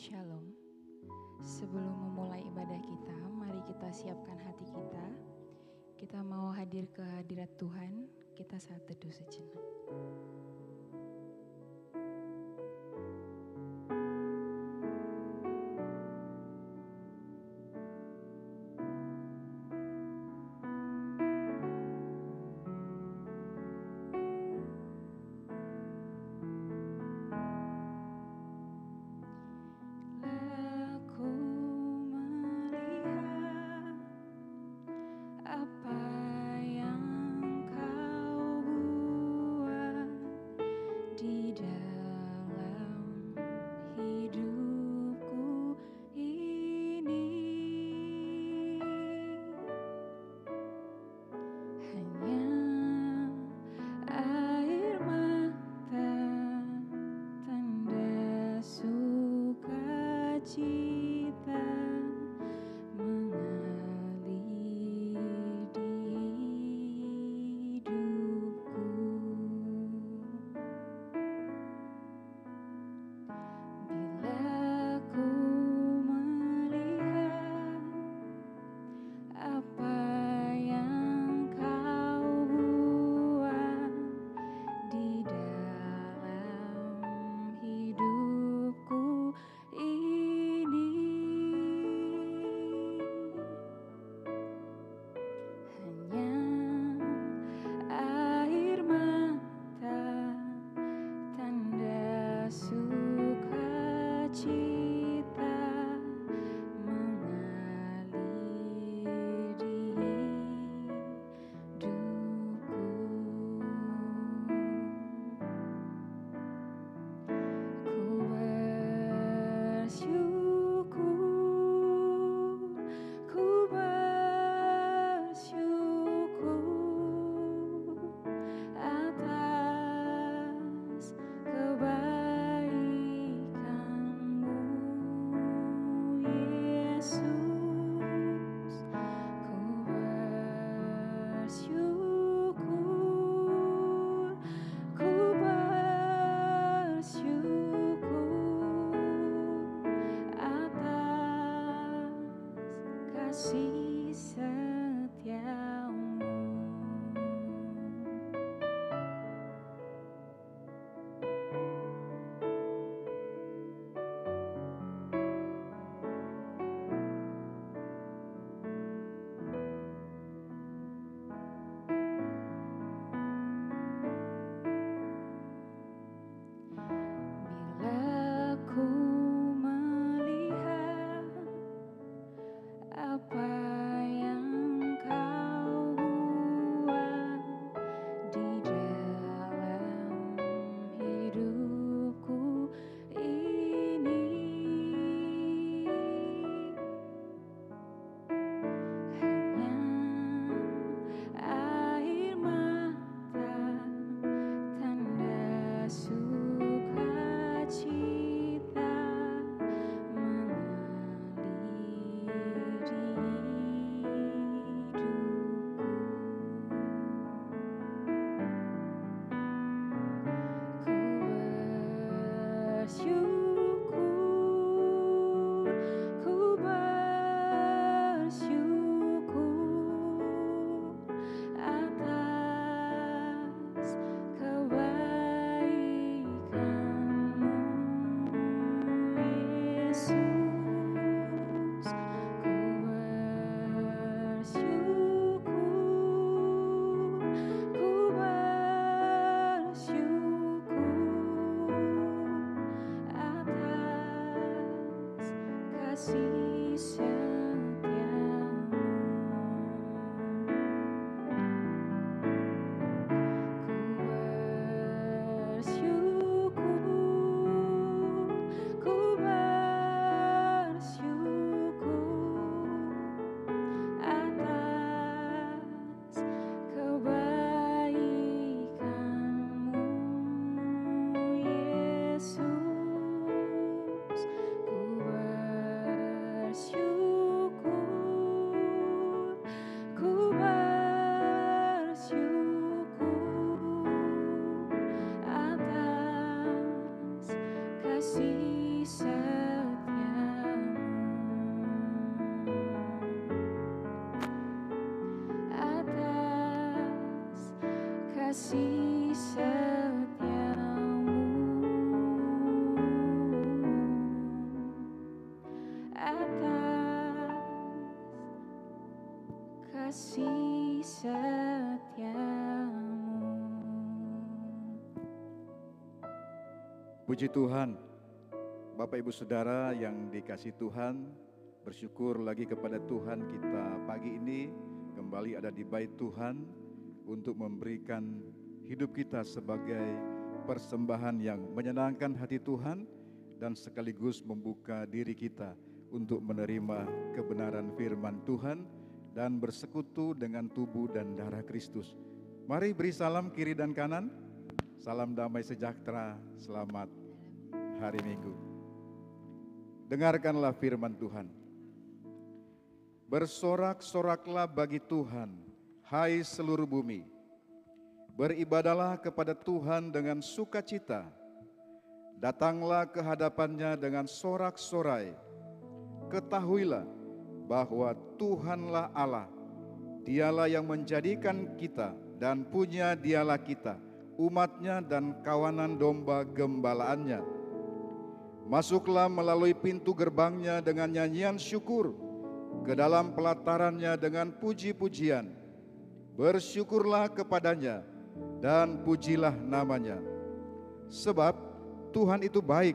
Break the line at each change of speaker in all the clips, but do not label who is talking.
Shalom. Sebelum memulai ibadah kita, mari kita siapkan hati kita. Kita mau hadir ke hadirat Tuhan, kita saat teduh sejenak. kasih setia. kasih setiamu atas kasih setiamu.
Puji Tuhan, Bapak Ibu Saudara yang dikasih Tuhan, bersyukur lagi kepada Tuhan kita pagi ini kembali ada di bait Tuhan untuk memberikan hidup kita sebagai persembahan yang menyenangkan hati Tuhan dan sekaligus membuka diri kita untuk menerima kebenaran firman Tuhan dan bersekutu dengan tubuh dan darah Kristus. Mari beri salam kiri dan kanan. Salam damai sejahtera, selamat hari Minggu. Dengarkanlah firman Tuhan. Bersorak-soraklah bagi Tuhan, hai seluruh bumi. Beribadalah kepada Tuhan dengan sukacita. Datanglah ke hadapannya dengan sorak-sorai. Ketahuilah bahwa Tuhanlah Allah. Dialah yang menjadikan kita dan punya dialah kita, umatnya dan kawanan domba gembalaannya. Masuklah melalui pintu gerbangnya dengan nyanyian syukur, ke dalam pelatarannya dengan puji-pujian. Bersyukurlah kepadanya dan pujilah namanya. Sebab Tuhan itu baik,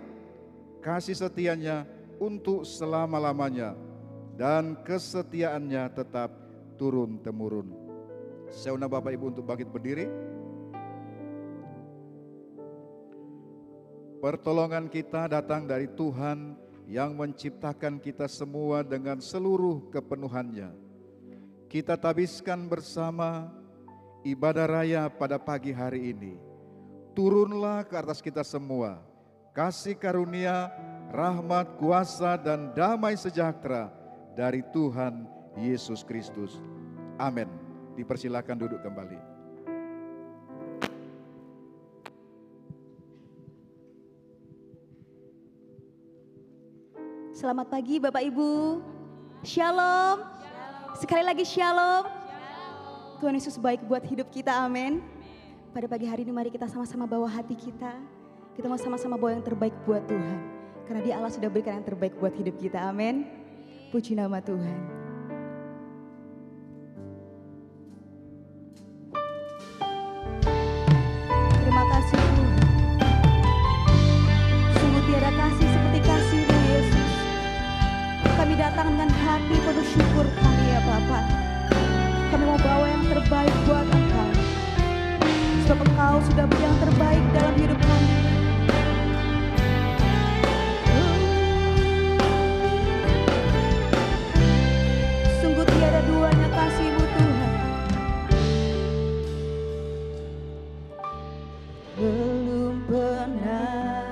kasih setianya untuk selama-lamanya, dan kesetiaannya tetap turun-temurun. Saya undang Bapak Ibu untuk bangkit berdiri. Pertolongan kita datang dari Tuhan yang menciptakan kita semua dengan seluruh kepenuhannya. Kita tabiskan bersama ibadah raya pada pagi hari ini. Turunlah ke atas kita semua kasih karunia, rahmat, kuasa, dan damai sejahtera dari Tuhan Yesus Kristus. Amin. Dipersilakan duduk kembali.
Selamat pagi Bapak Ibu. Shalom. Sekali lagi shalom. Tuhan Yesus baik buat hidup kita, amin. Pada pagi hari ini mari kita sama-sama bawa hati kita. Kita mau sama-sama bawa yang terbaik buat Tuhan. Karena Dia Allah sudah berikan yang terbaik buat hidup kita, amin. Puji nama Tuhan. Terima kasih Tuhan. Sungguh tiada kasih seperti kasih-Mu Yesus. Kami datang dengan hati penuh syukur kami ya Bapa. Kami mau bawa yang terbaik buat Engkau. Sebab Engkau sudah beri yang terbaik dalam hidup kami. Sungguh tiada duanya kasih-Mu Tuhan. Belum pernah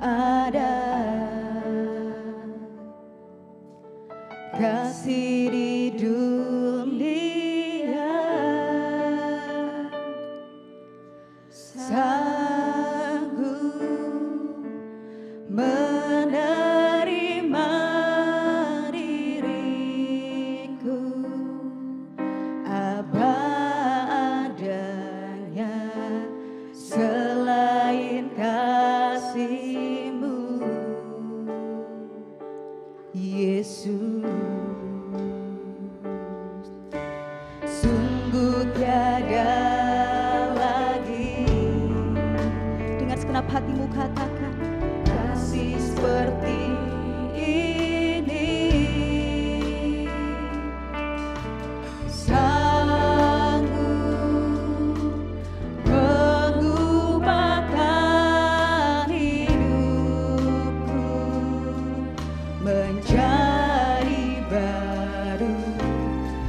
ada kasih di dunia sanggup menerima diriku apa adanya selain kasih-Mu Yesus. Sungguh tiada lagi, dengan segenap hatimu katakan, kasih seperti ini. Sanggup mengubahkan hidupku menjadi baru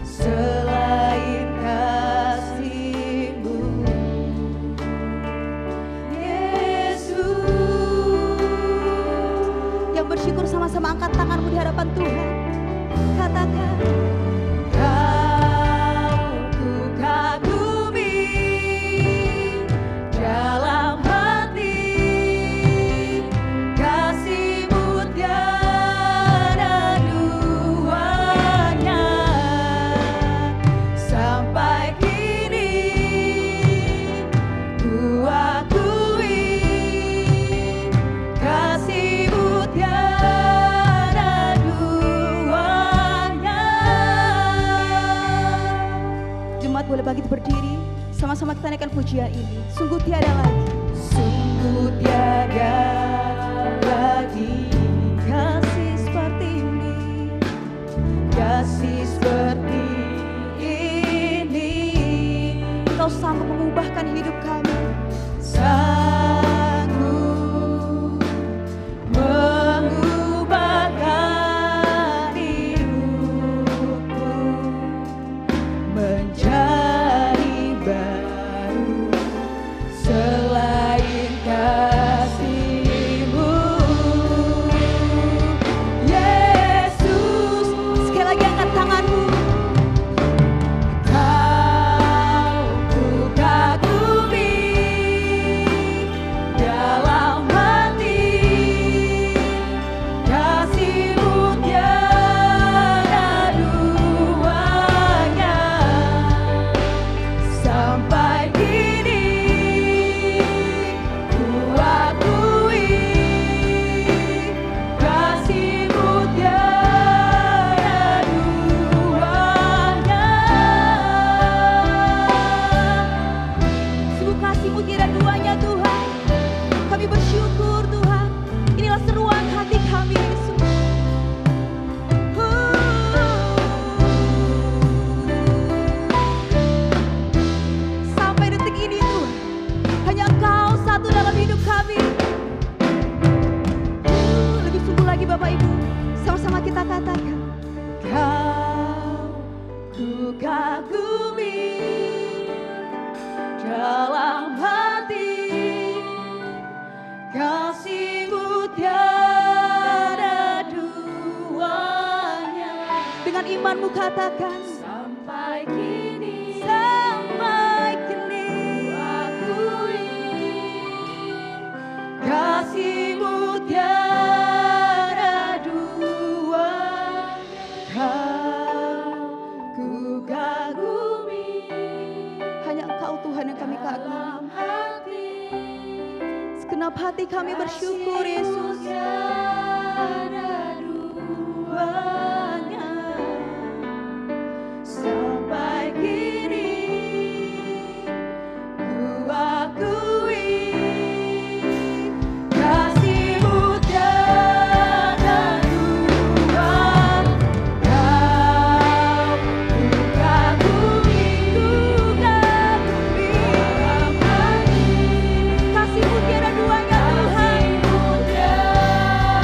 selain kasih-Mu Yesus. Yang bersyukur sama-sama angkat tanganmu di hadapan Tuhan. Katakan, Kau ku kagumi dalam hati, kasih-Mu tiada duanya. Sampai kini pujian ini. Sungguh tiada lagi.
Sungguh tiada lagi kasih seperti ini, kasih seperti ini.
Engkau sanggup mengubahkan hidup kami.
Sanggup mengubahkan hidupku menjadi baru selain kasih-Mu, Yesus.
Sekali lagi angkat tanganmu.
Kau ku kagumi dalam hati, kasih-Mu tiada duanya. Sampai kini ku akui kasih-Mu tiada duanya.
Sungguh kasih-Mu tiada duanya Tuhan. Kami bersyukur Tuhan. Inilah seruan hati kami Yesus. Sampai detik ini Tuhan, hanya Engkau satu dalam hidup kami. Lebih sungguh lagi Bapak Ibu, sama-sama kita katakan.
Kau ku kagumi dalam hati, kasih-Mu tiada duanya.
Dengan imanmu katakan.
Sampai kini
Sampai kini
akui kasih-Mu tiada duanya. Kau ku kagumi
hanya Engkau Tuhan yang kami kagumi.
dalam hati,
Segenap hati kami bersyukur Yesus.
tiada duanya. Sampai kini ku akui kasih-Mu tiada duanya. Kau ku kagumi dalam hati,
Kasih-Mu tiada duanya Tuhan.
kasih-Mu tiada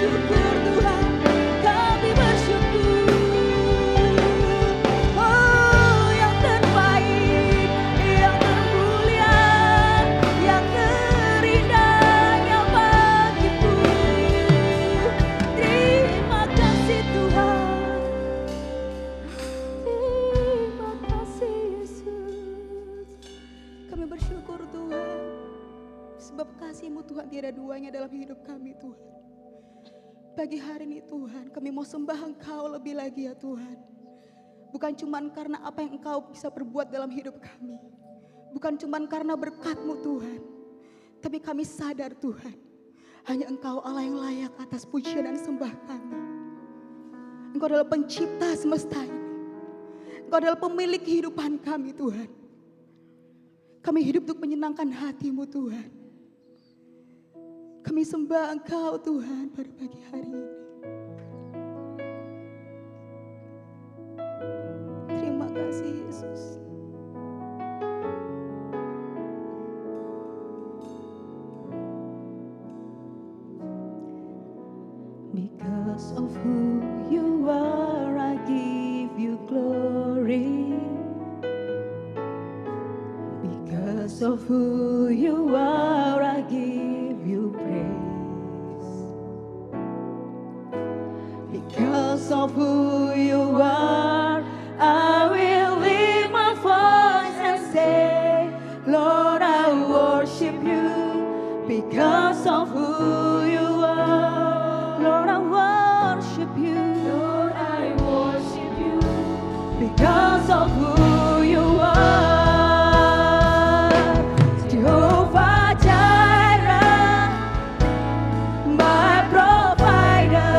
bersyukur Tuhan, kami bersyukur. Oh, yang terbaik, yang termulia, yang terindahnya bagiku. Terima kasih Tuhan, terima kasih Yesus. Kami bersyukur Tuhan, sebab kasih-Mu Tuhan tiada duanya dalam hidup kami Tuhan. Pagi hari ini Tuhan, kami mau sembah Engkau lebih lagi ya Tuhan. Bukan cuma karena apa yang Engkau bisa perbuat dalam hidup kami. Bukan cuma karena berkat-Mu Tuhan. Tapi kami sadar Tuhan, hanya Engkau Allah yang layak atas pujian dan sembah kami. Engkau adalah pencipta semesta ini. Engkau adalah pemilik kehidupan kami Tuhan. Kami hidup untuk menyenangkan hati-Mu Tuhan. Kami sembah Engkau Tuhan pada pagi hari ini. Terima kasih Yesus.
Because of who you are, I give you glory. Because of who you are, I give you praise. Because of who you are, I will lift my voice and say, Lord, I worship you. Because of who you are, Lord, I worship you. Lord, I worship you. Because of who you are. Jehovah Jireh, my provider.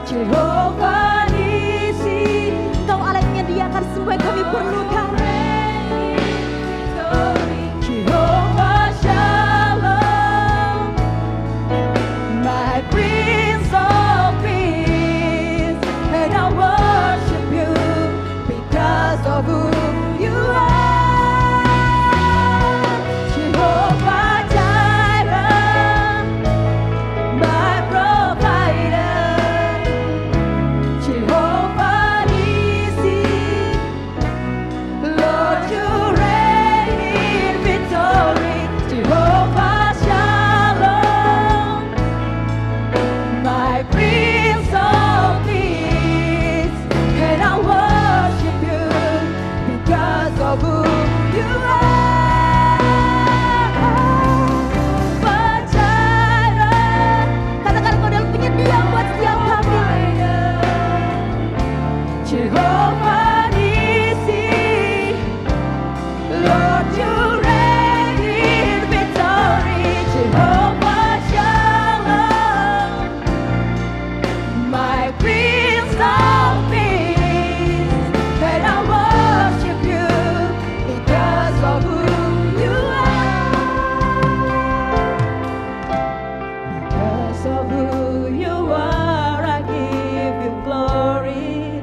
Jehovah Nissi,
Engkau Allah yang menyediakan semua yang kami perlukan.
Jehovah Shalom, my Prince of Peace, and I worship you because of who you are. Jehovah Jireh, my provider. Jehovah Nissi, Lord, you reign in victory. Jehovah Shalom, my Prince of Peace, and I worship you because of who you are. Jehovah Jireh,
Katakan Engkau adalah penyedia buat setiap kami.
Jehovah Nissi, Lord, you reign in victory. Jehovah Shalom, my Prince of Peace, and I worship you because of who you are. Because of who you are, I give you glory.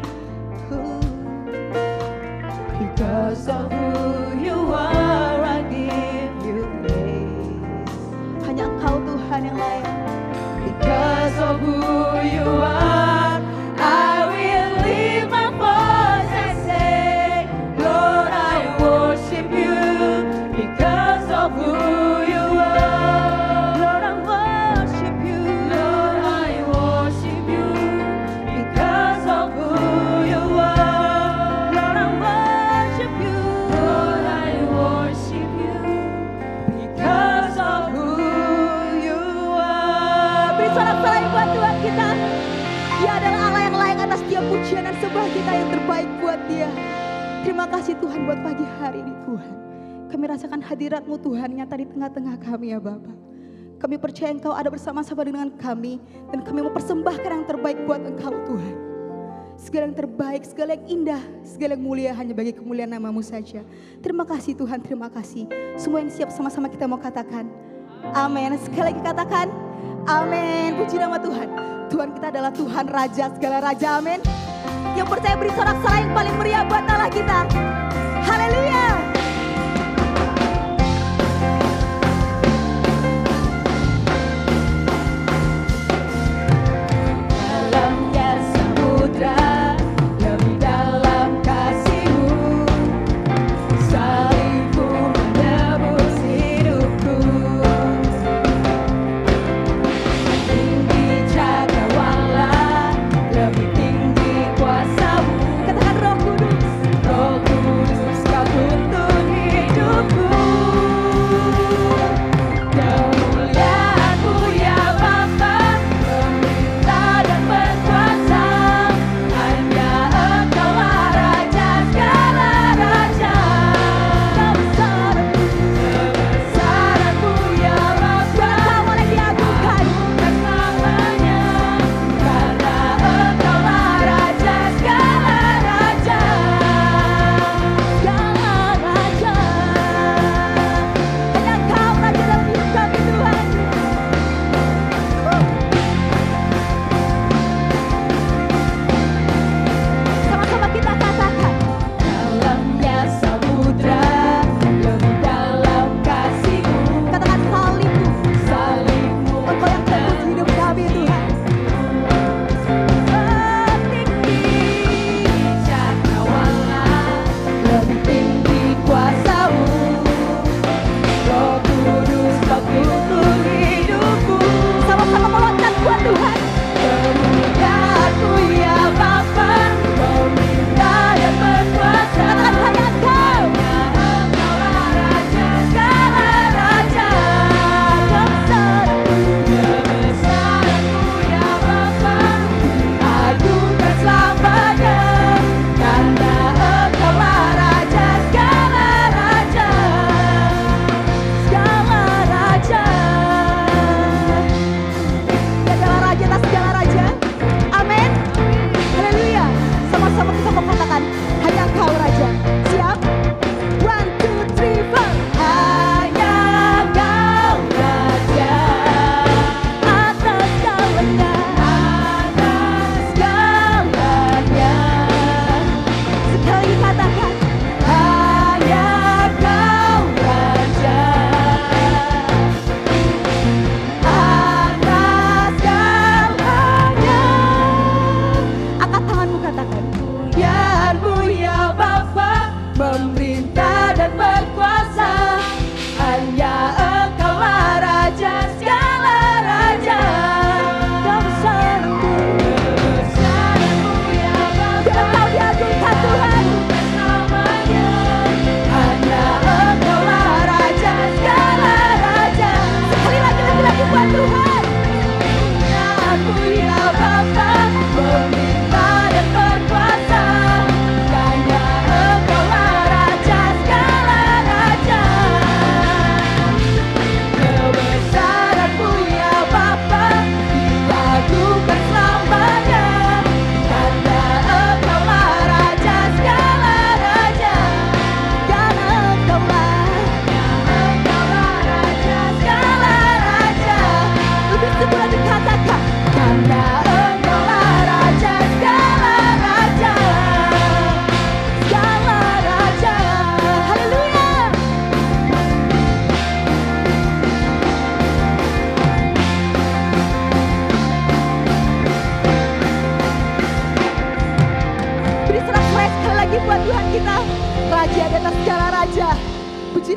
Because of who you are, I give you praise.
Hanya Engkau Tuhan yang layak.
Because of who you are, I will lift my voice and say, Lord, I worship you. Because of who you are, Lord, I worship you. Lord, I worship you. Because of who you are, Lord, I worship you. Lord, I worship you. Because of who you are.
Beri sorak-sorai buat Tuhan kita. Dia adalah Allah yang layak atas setiap pujian dan sembah kita yang terbaik buat Dia. Terima kasih Tuhan buat pagi hari ini Tuhan. Kami rasakan hadirat-Mu Tuhan nyata di tengah-tengah kami ya Bapa. Kami percaya Engkau ada bersama-sama dengan kami. Dan kami mau persembahkan yang terbaik buat Engkau Tuhan. Segala yang terbaik, segala yang indah, segala yang mulia hanya bagi kemuliaan nama-Mu saja. Terima kasih Tuhan, terima kasih. Semua yang siap sama-sama kita mau katakan amin. Sekali lagi katakan amin. Puji nama Tuhan. Tuhan kita adalah Tuhan Raja segala Raja, amin. Yang percaya beri sorak-sorai yang paling meriah buat Allah kita. Haleluya.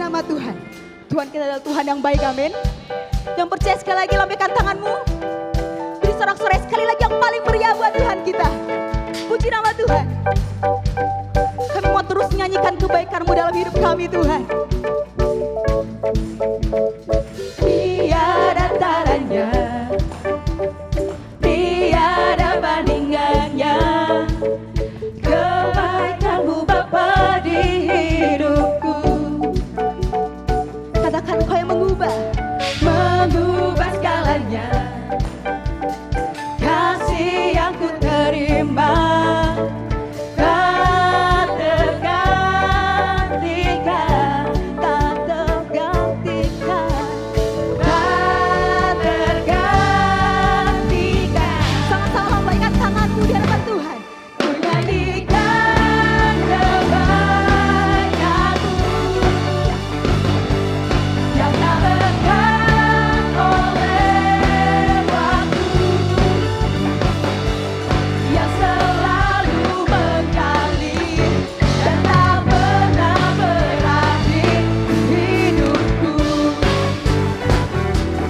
nama Tuhan. Tuhan kita adalah Tuhan yang baik, amin. Yang percaya sekali lagi lambaikan tanganmu. Beri sorak-sorai sekali lagi yang paling meriah buat Tuhan kita. Puji nama Tuhan. Kami mau terus menyanyikan kebaikan-Mu dalam hidup kami, Tuhan.
Tiada taranya, tiada bandingannya, kebaikan-Mu Bapa di hidupku.
Katakan Kau yang mengubah
Segalanya, kasih yang ku terima tak tergantikan, tak tergantikan, tak tergantikan.
sama-sama lambaikan tanganmu di hadapan Tuhan.
Ku nyanyikan kebaikan-Mu yang tak lekang oleh waktu, yang selalu mengalir dan tak pernah berakhir hidupku.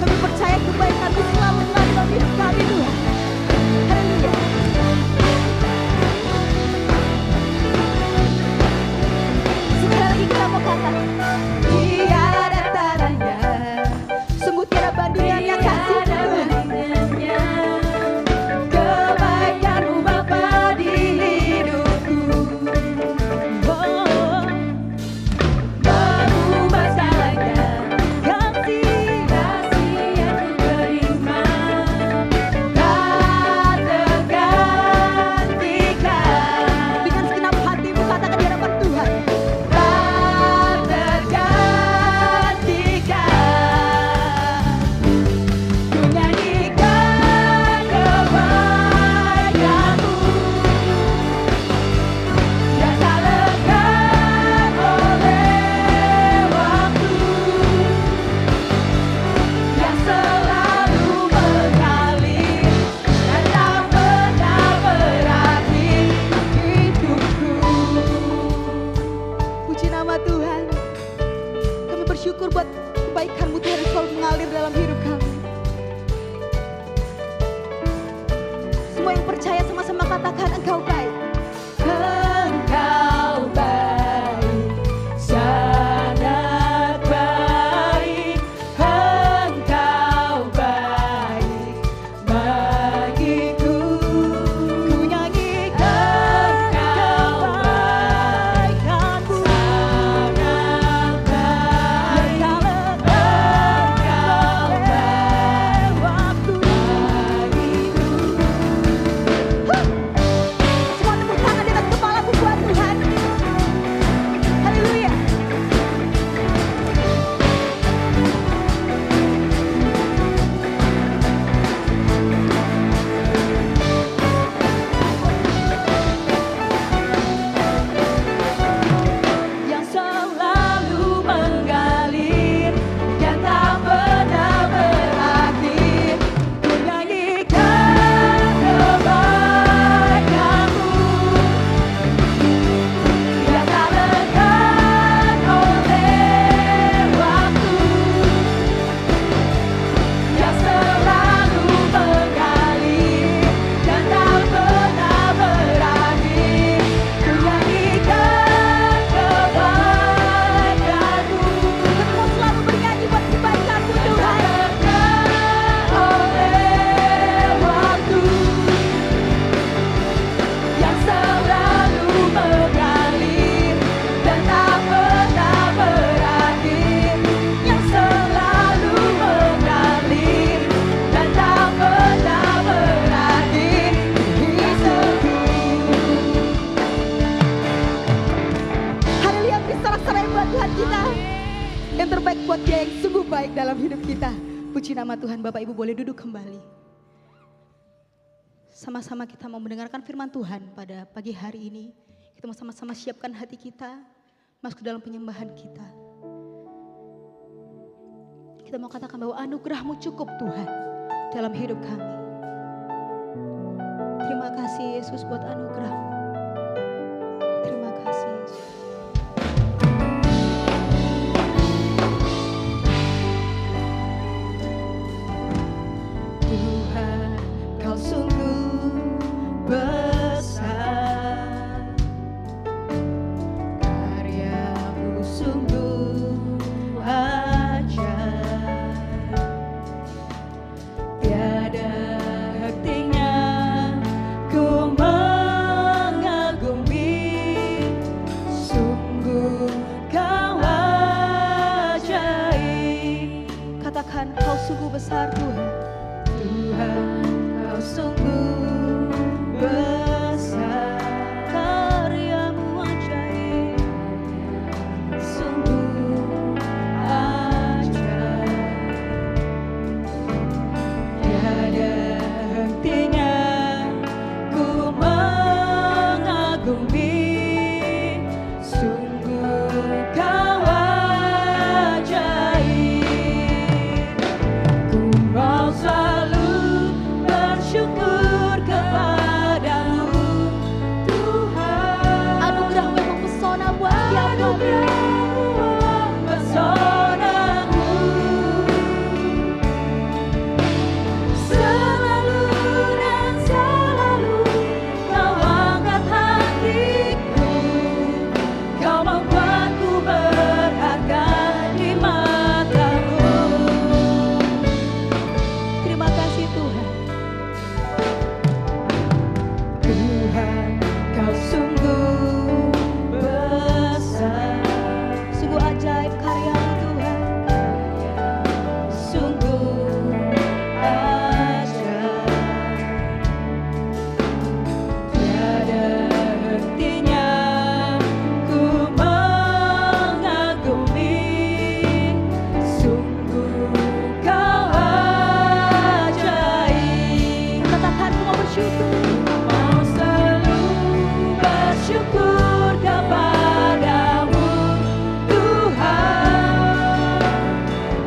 Kami percaya kebaikan-Mu selalu mengalir dalam hidup kami, Tuhan. Haleluya. Sekali lagi kita mau kata,
Tiada taranya,
sungguh tiada bandingannya kasih Tuhan.
kebaikan-Mu Bapa di hidupku. Oh, mengubah segalanya, kasih yang ku terima tak tergantikan,
Dengan segenap hatimu katakan di hadapan Tuhan.
tak tergantikan. Ku nyanyikan kebaikan-Mu yang tak lekang oleh waktu, yang selalu mengalir dan tak pernah berakhir hidupku.
Puji nama Tuhan. Kami bersyukur buat kebaikan-Mu Tuhan yang selalu mengalir dalam hidup kami. Semua yang percaya sama-sama katakan Engkau baik.
Engkau baik, sangat baik. Engkau baik bagiku. Ku nyanyikan kebaikan-Mu sangat baik. Engkau baik waktu bagiku.
Semua tepuk tangan di atas kepalamu buat Tuhan. Haleluya.
Yang selalu mengalir, yang tak pernah berakhir. Ku nyanyikan kebaikan-Mu yang tak lekang oleh waktu, yang selalu mengalir dan tak pernah berakhir. Ku nyanyikan kebaikan-Mu
Kami mau selalu bernyanyi buat kebaikan-Mu Tuhan.
oleh waktu, yang selalu mengalir dan tak pernah berakhir, yang selalu mengalir dan tak pernah berakhir hidupku.
Haleluya, beri sorak-sorai buat Tuhan kita. Yang terbaik buat Dia yang sungguh baik dalam hidup kita. Puji nama Tuhan. Bapak Ibu boleh duduk kembali. Sama-sama kita mau mendengarkan firman Tuhan pada pagi hari ini. Kita mau sama-sama siapkan hati kita masuk ke dalam penyembahan kita. Kita mau katakan bahwa anugerah-Mu cukup Tuhan dalam hidup kami. Terima kasih Yesus buat anugerah-Mu. Terima kasih Yesus. sungguh besar Tuhan.
Tuhan, Kau sungguh besar,
Karyamu ajaib,
sungguh ajaib. Tiada hentinya ku mengagumi, sungguh Kau ajaib. Ku mau selalu bersyukur kepadamu, Tuhan.
anugerah-Mu yang mempesona buat setiap kami.
Pesonaku selalu dan selalu Kau angkat hatiku, Kau membuatku berharga di mata-Mu.
Terima kasih Tuhan.
Tuhan, Kau sungguh besar,
Sungguh ajaib karyamu Tuhan.
sungguh ajaib. Tiada hentinya ku mengagumi, sungguh Kau ajaib.
Katakan ku mau bersyukur.
Mau selalu bersyukur kepadamu, Tuhan.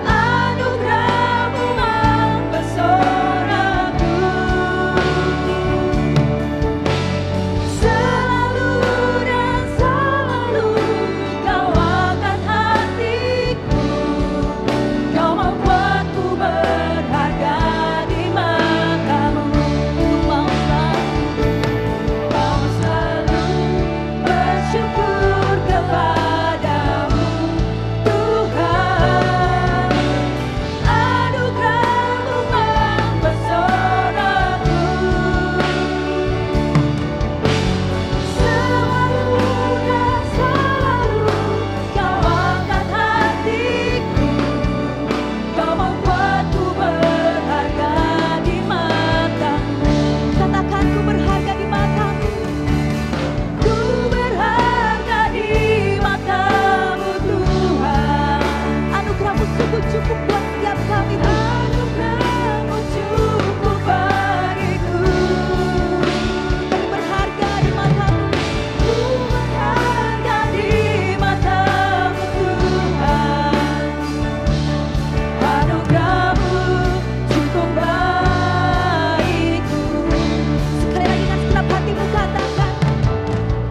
Anugerah-Mu mempesonaku, selalu dan selalu Kau angkat hatiku, Kau membuatku berharga di mata-Mu. Mau selalu bersyukur kepadamu, Tuhan. Anugerah-Mu mempesonaku, selalu dan selalu Kau angkat hatiku, Kau membuatku berharga di mata-Mu.
Katakan ku berharga di mata-Mu.
Ku berharga di mata-Mu, Tuhan.
Anugerah-Mu sungguh cukup buat setiap kami Tuhan.
Anugerah-Mu cukup bagiku.
Kami berharga di mata-Mu.
Ku berharga di mata-Mu, Tuhan. Anugerah-Mu cukup bagiku.
Sekali lagi dengan segenap hatimu katakan.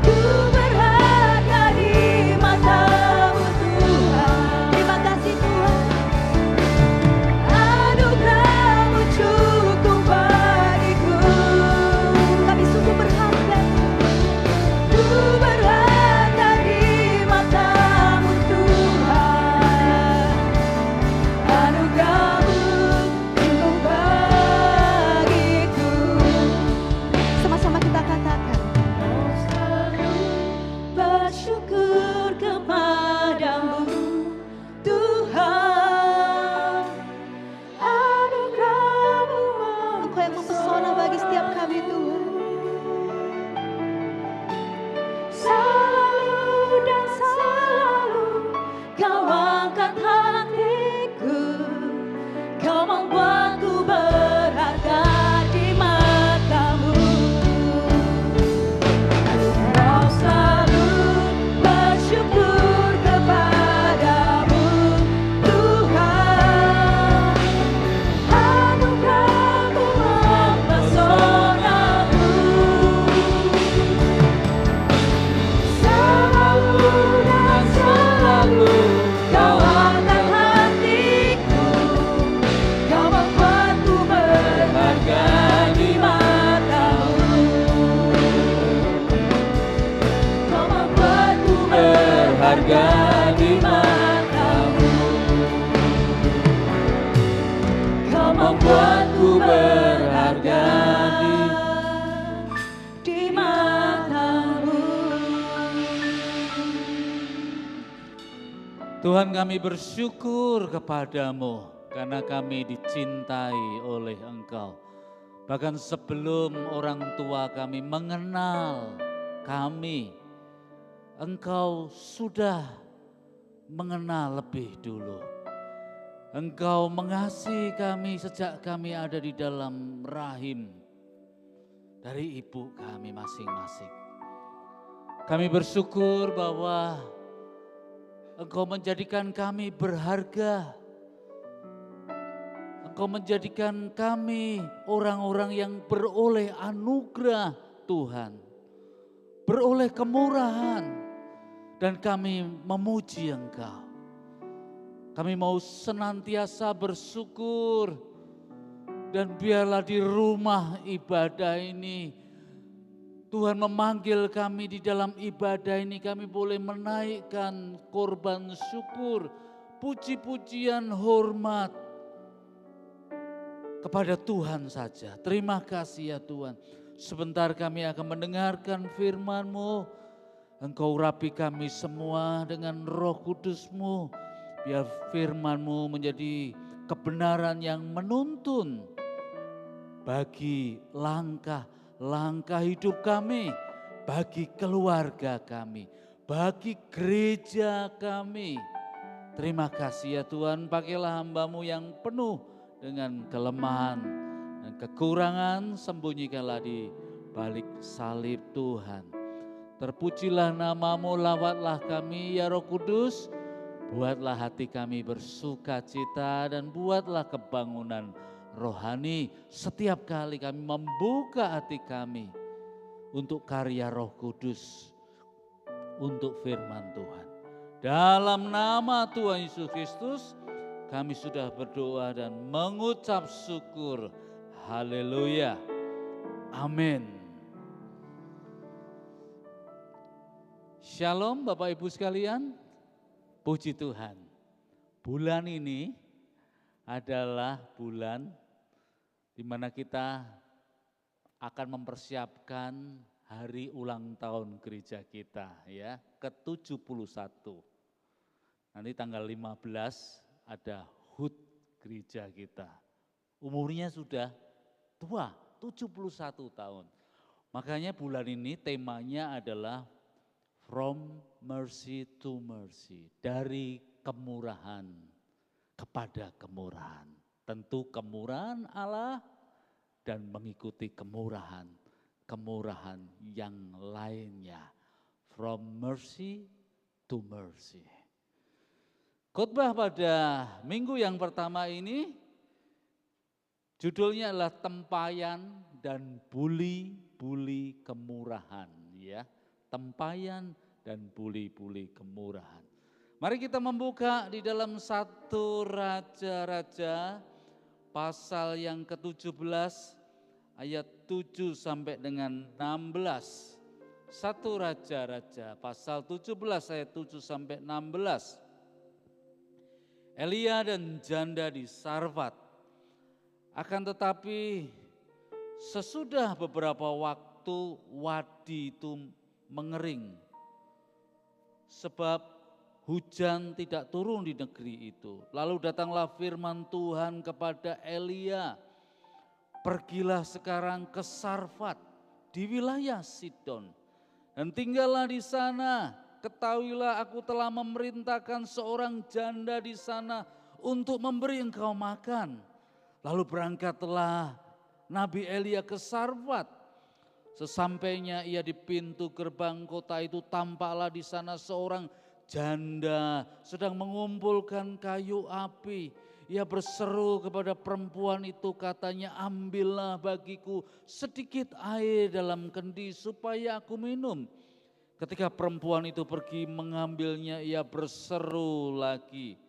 Ku berharga di mata-Mu, Tuhan.
Terima kasih Tuhan.
Anugerah-Mu cukup bagiku.
Kami sungguh berharga.
Ku berharga di mata-Mu, Tuhan. Anugerah-Mu cukup bagiku.
Sama-sama kita katakan.
Mau selalu bersyukur kepadamu, Tuhan. Anugerah-Mu
Engkau yang mempesona bagi setiap kami Tuhan.
selalu dan selalu Kau angkat hatiku, Kau membuatku berharga di mata-Mu. Mau selalu bersyukur kepadamu, Tuhan. Anugerah-Mu mempesonaku, selalu dan selalu Kau angkat hatiku, Kau membuatku berharga di mata-Mu. Kau membuatku berharga di mata-Mu. Kau membuatku berharga di mata-Mu.
Tuhan, kami bersyukur kepadamu. karena kami dicintai oleh Engkau. Bahkan sebelum orang tua kami mengenal kami, Engkau sudah mengenal lebih dulu. Engkau mengasihi kami sejak kami ada di dalam rahim dari ibu kami masing-masing. Kami bersyukur bahwa Engkau menjadikan kami berharga. Engkau menjadikan kami orang-orang yang beroleh anugerah Tuhan, beroleh kemurahan, dan kami memuji Engkau. Kami mau senantiasa bersyukur, dan biarlah di rumah ibadah ini Tuhan memanggil kami di dalam ibadah ini, kami boleh menaikkan korban syukur, puji-pujian, hormat kepada Tuhan saja. Terima kasih ya Tuhan. Sebentar kami akan mendengarkan firman-Mu. Engkau urapi kami semua dengan Roh Kudus-Mu. Biar firman-Mu menjadi kebenaran yang menuntun bagi langkah hidup kami, bagi keluarga kami, bagi gereja kami. Terima kasih ya Tuhan, pakailah hamba-Mu yang penuh dengan kelemahan dan kekurangan, sembunyikanlah di balik salib Tuhan. Terpujilah nama-Mu, lawatlah kami ya Roh Kudus. Buatlah hati kami bersuka cita dan buatlah kebangunan rohani setiap kali kami membuka hati kami untuk karya Roh Kudus, untuk firman Tuhan. Dalam nama Tuhan Yesus Kristus kami sudah berdoa dan mengucap syukur. Haleluya. Amin. Shalom Bapak Ibu sekalian. Puji Tuhan, bulan ini adalah bulan di mana kita akan mempersiapkan hari ulang tahun gereja kita ya, ke-71. Nanti tanggal 15 ada HUT gereja kita. Umurnya sudah tua, 71 tahun. Makanya bulan ini temanya adalah From mercy to mercy, dari kemurahan kepada kemurahan. Tentu kemurahan Allah dan mengikuti kemurahan yang lainnya. From mercy to mercy. Khotbah pada minggu yang pertama ini judulnya adalah tempayan dan buli-buli kemurahan ya. Tempayan dan buli-buli kemurahan. Mari kita membuka di dalam 1 Raja-Raja pasal yang ke-17 ayat 7 sampai dengan 16. 1 Raja-Raja pasal 17 ayat 7 sampai 16. Elia dan janda di Sarfat. Akan tetapi sesudah beberapa waktu wadi itu mengering, sebab hujan tidak turun di negeri itu. Lalu datanglah firman Tuhan kepada Elia, pergilah sekarang ke Sarfat di wilayah Sidon dan tinggallah di sana. Ketahuilah aku telah memerintahkan seorang janda di sana untuk memberi engkau makan. Lalu berangkatlah Nabi Elia ke Sarfat. Sesampainya ia di pintu gerbang kota itu, tampaklah di sana seorang janda sedang mengumpulkan kayu api. Ia berseru kepada perempuan itu, katanya, ambillah bagiku sedikit air dalam kendi supaya aku minum. Ketika perempuan itu pergi mengambilnya, ia berseru lagi,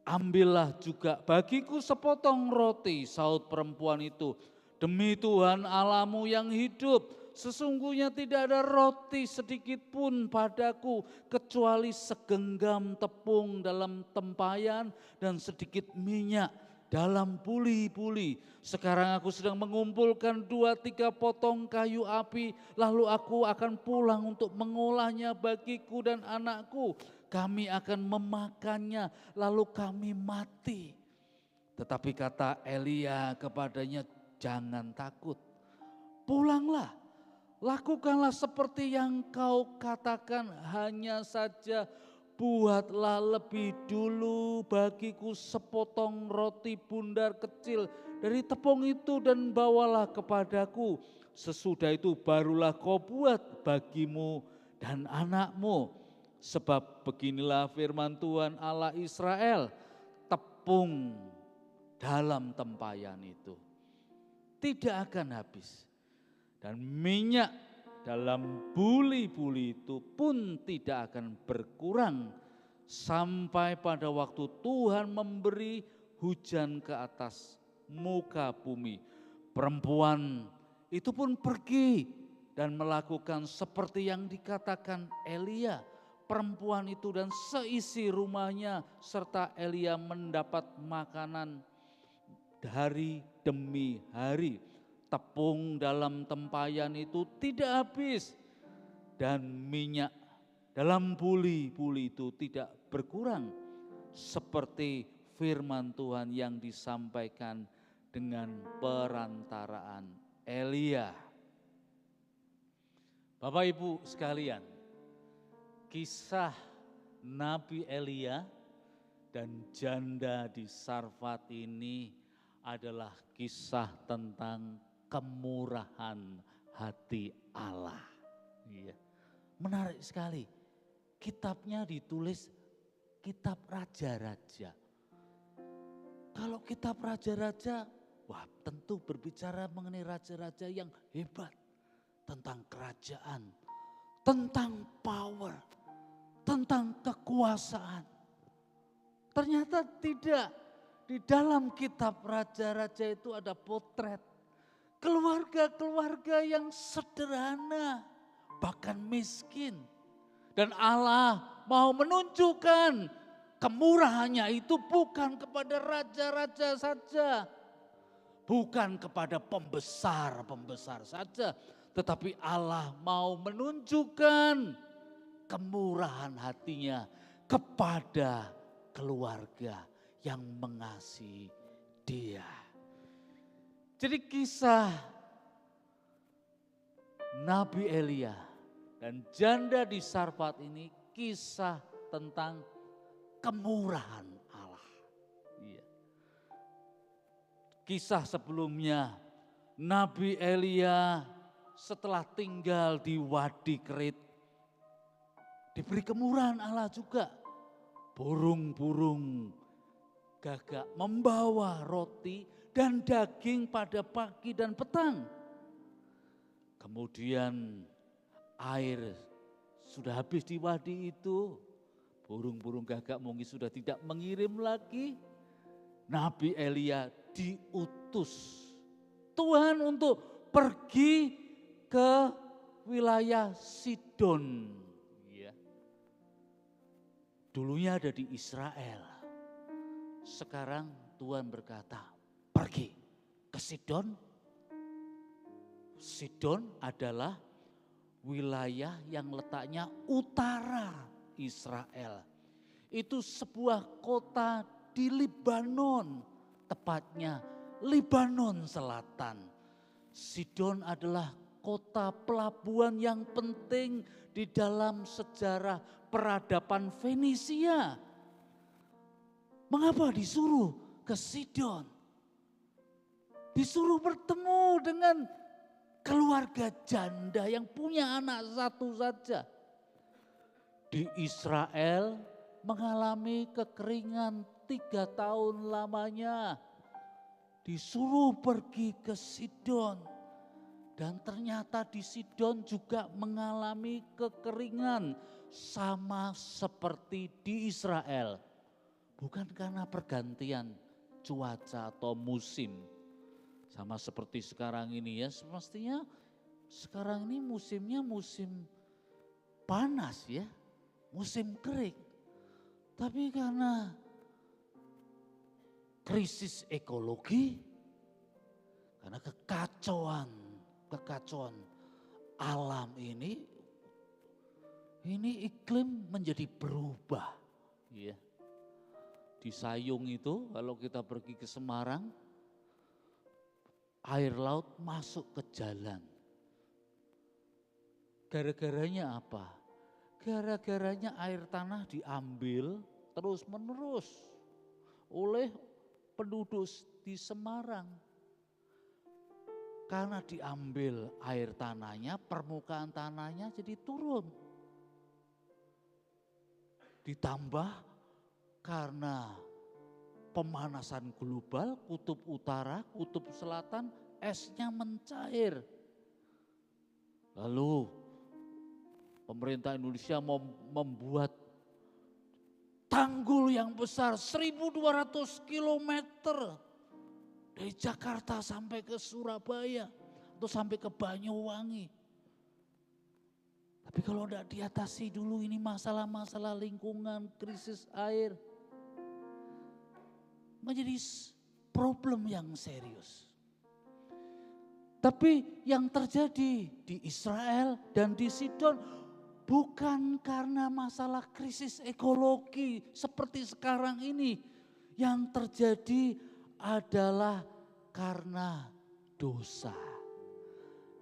ambillah juga bagiku sepotong roti. Saut perempuan itu, demi Tuhan Allahmu yang hidup, sesungguhnya tidak ada roti sedikit pun padaku kecuali segenggam tepung dalam tempayan dan sedikit minyak dalam buli-buli. Sekarang aku sedang mengumpulkan 2-3 potong kayu api, lalu aku akan pulang untuk mengolahnya bagiku dan anakku. Kami akan memakannya lalu kami mati. Tetapi kata Elia kepadanya, jangan takut, pulanglah, lakukanlah seperti yang kau katakan, hanya saja buatlah lebih dulu bagiku sepotong roti bundar kecil dari tepung itu dan bawalah kepadaku. Sesudah itu barulah kau buat bagimu dan anakmu. Sebab beginilah firman Tuhan Allah Israel, tepung dalam tempayan itu tidak akan habis. Dan minyak dalam buli-buli itu pun tidak akan berkurang sampai pada waktu Tuhan memberi hujan ke atas muka bumi. Perempuan itu pun pergi dan melakukan seperti yang dikatakan Elia. Perempuan itu dan seisi rumahnya serta Elia mendapat makanan hari demi hari. Tepung dalam tempayan itu tidak habis dan minyak dalam buli-buli itu tidak berkurang, seperti firman Tuhan yang disampaikan dengan perantaraan Elia. Bapak Ibu sekalian, kisah Nabi Elia dan janda di Sarfat ini adalah kisah tentang kemurahan hati Allah. Iya. Menarik sekali. Kitabnya ditulis kitab raja-raja. Kalau kitab raja-raja, wah tentu berbicara mengenai raja-raja yang hebat. Tentang kerajaan, tentang power, tentang kekuasaan. Ternyata tidak. Di dalam kitab raja-raja itu ada potret keluarga-keluarga yang sederhana, bahkan miskin. Dan Allah mau menunjukkan kemurahannya itu bukan kepada raja-raja saja, bukan kepada pembesar-pembesar saja, tetapi Allah mau menunjukkan kemurahan hatinya kepada keluarga yang mengasihi Dia. Jadi kisah Nabi Elia dan janda di Sarfat ini kisah tentang kemurahan Allah. Iya. Kisah sebelumnya Nabi Elia setelah tinggal di Wadi Kerit diberi kemurahan Allah juga. Burung-burung gagak membawa roti dan daging pada pagi dan petang. Kemudian air sudah habis di wadi itu. Burung-burung gagak mungkin sudah tidak mengirim lagi. Nabi Elia diutus Tuhan untuk pergi ke wilayah Sidon. Ya. Dulunya ada di Israel. Sekarang Tuhan berkata, pergi ke Sidon. Sidon adalah wilayah yang letaknya utara Israel. Itu sebuah kota di Libanon, tepatnya Libanon Selatan. Sidon adalah kota pelabuhan yang penting di dalam sejarah peradaban Fenisia. Mengapa disuruh ke Sidon? Disuruh bertemu dengan keluarga janda yang punya anak satu saja. Di Israel mengalami kekeringan 3 tahun lamanya. Disuruh pergi ke Sidon. Dan ternyata di Sidon juga mengalami kekeringan sama seperti di Israel. Bukan karena pergantian cuaca atau musim. Sama seperti sekarang ini ya, semestinya sekarang ini musimnya musim panas ya, musim kering. Tapi karena krisis ekologi, karena kekacauan alam ini iklim menjadi berubah. Ya. Di Sayung itu kalau kita pergi ke Semarang, air laut masuk ke jalan. Gara-garanya apa? Gara-garanya air tanah diambil terus menerus oleh penduduk di Semarang. Karena diambil air tanahnya, permukaan tanahnya jadi turun. Ditambah karena pemanasan global, kutub utara, kutub selatan, esnya mencair. Lalu pemerintah Indonesia membuat tanggul yang besar 1.200 kilometer dari Jakarta sampai ke Surabaya atau sampai ke Banyuwangi. Tapi kalau tidak diatasi dulu ini masalah-masalah lingkungan, krisis air, menjadi problem yang serius. Tapi yang terjadi di Israel dan di Sidon bukan karena masalah krisis ekologi seperti sekarang ini. Yang terjadi adalah karena dosa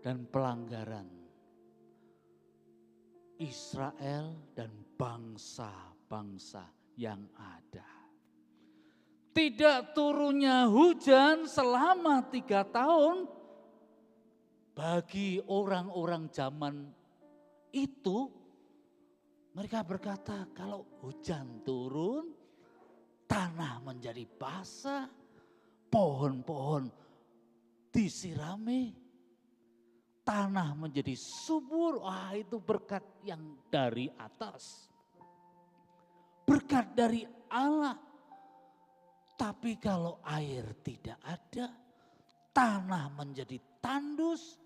dan pelanggaran Israel dan bangsa-bangsa yang ada. Tidak turunnya hujan selama 3 tahun bagi orang-orang zaman itu, mereka berkata kalau hujan turun, tanah menjadi basah, pohon-pohon disirami, tanah menjadi subur. Wah, itu berkat yang dari atas. Berkat dari Allah. Tapi kalau air tidak ada, tanah menjadi tandus,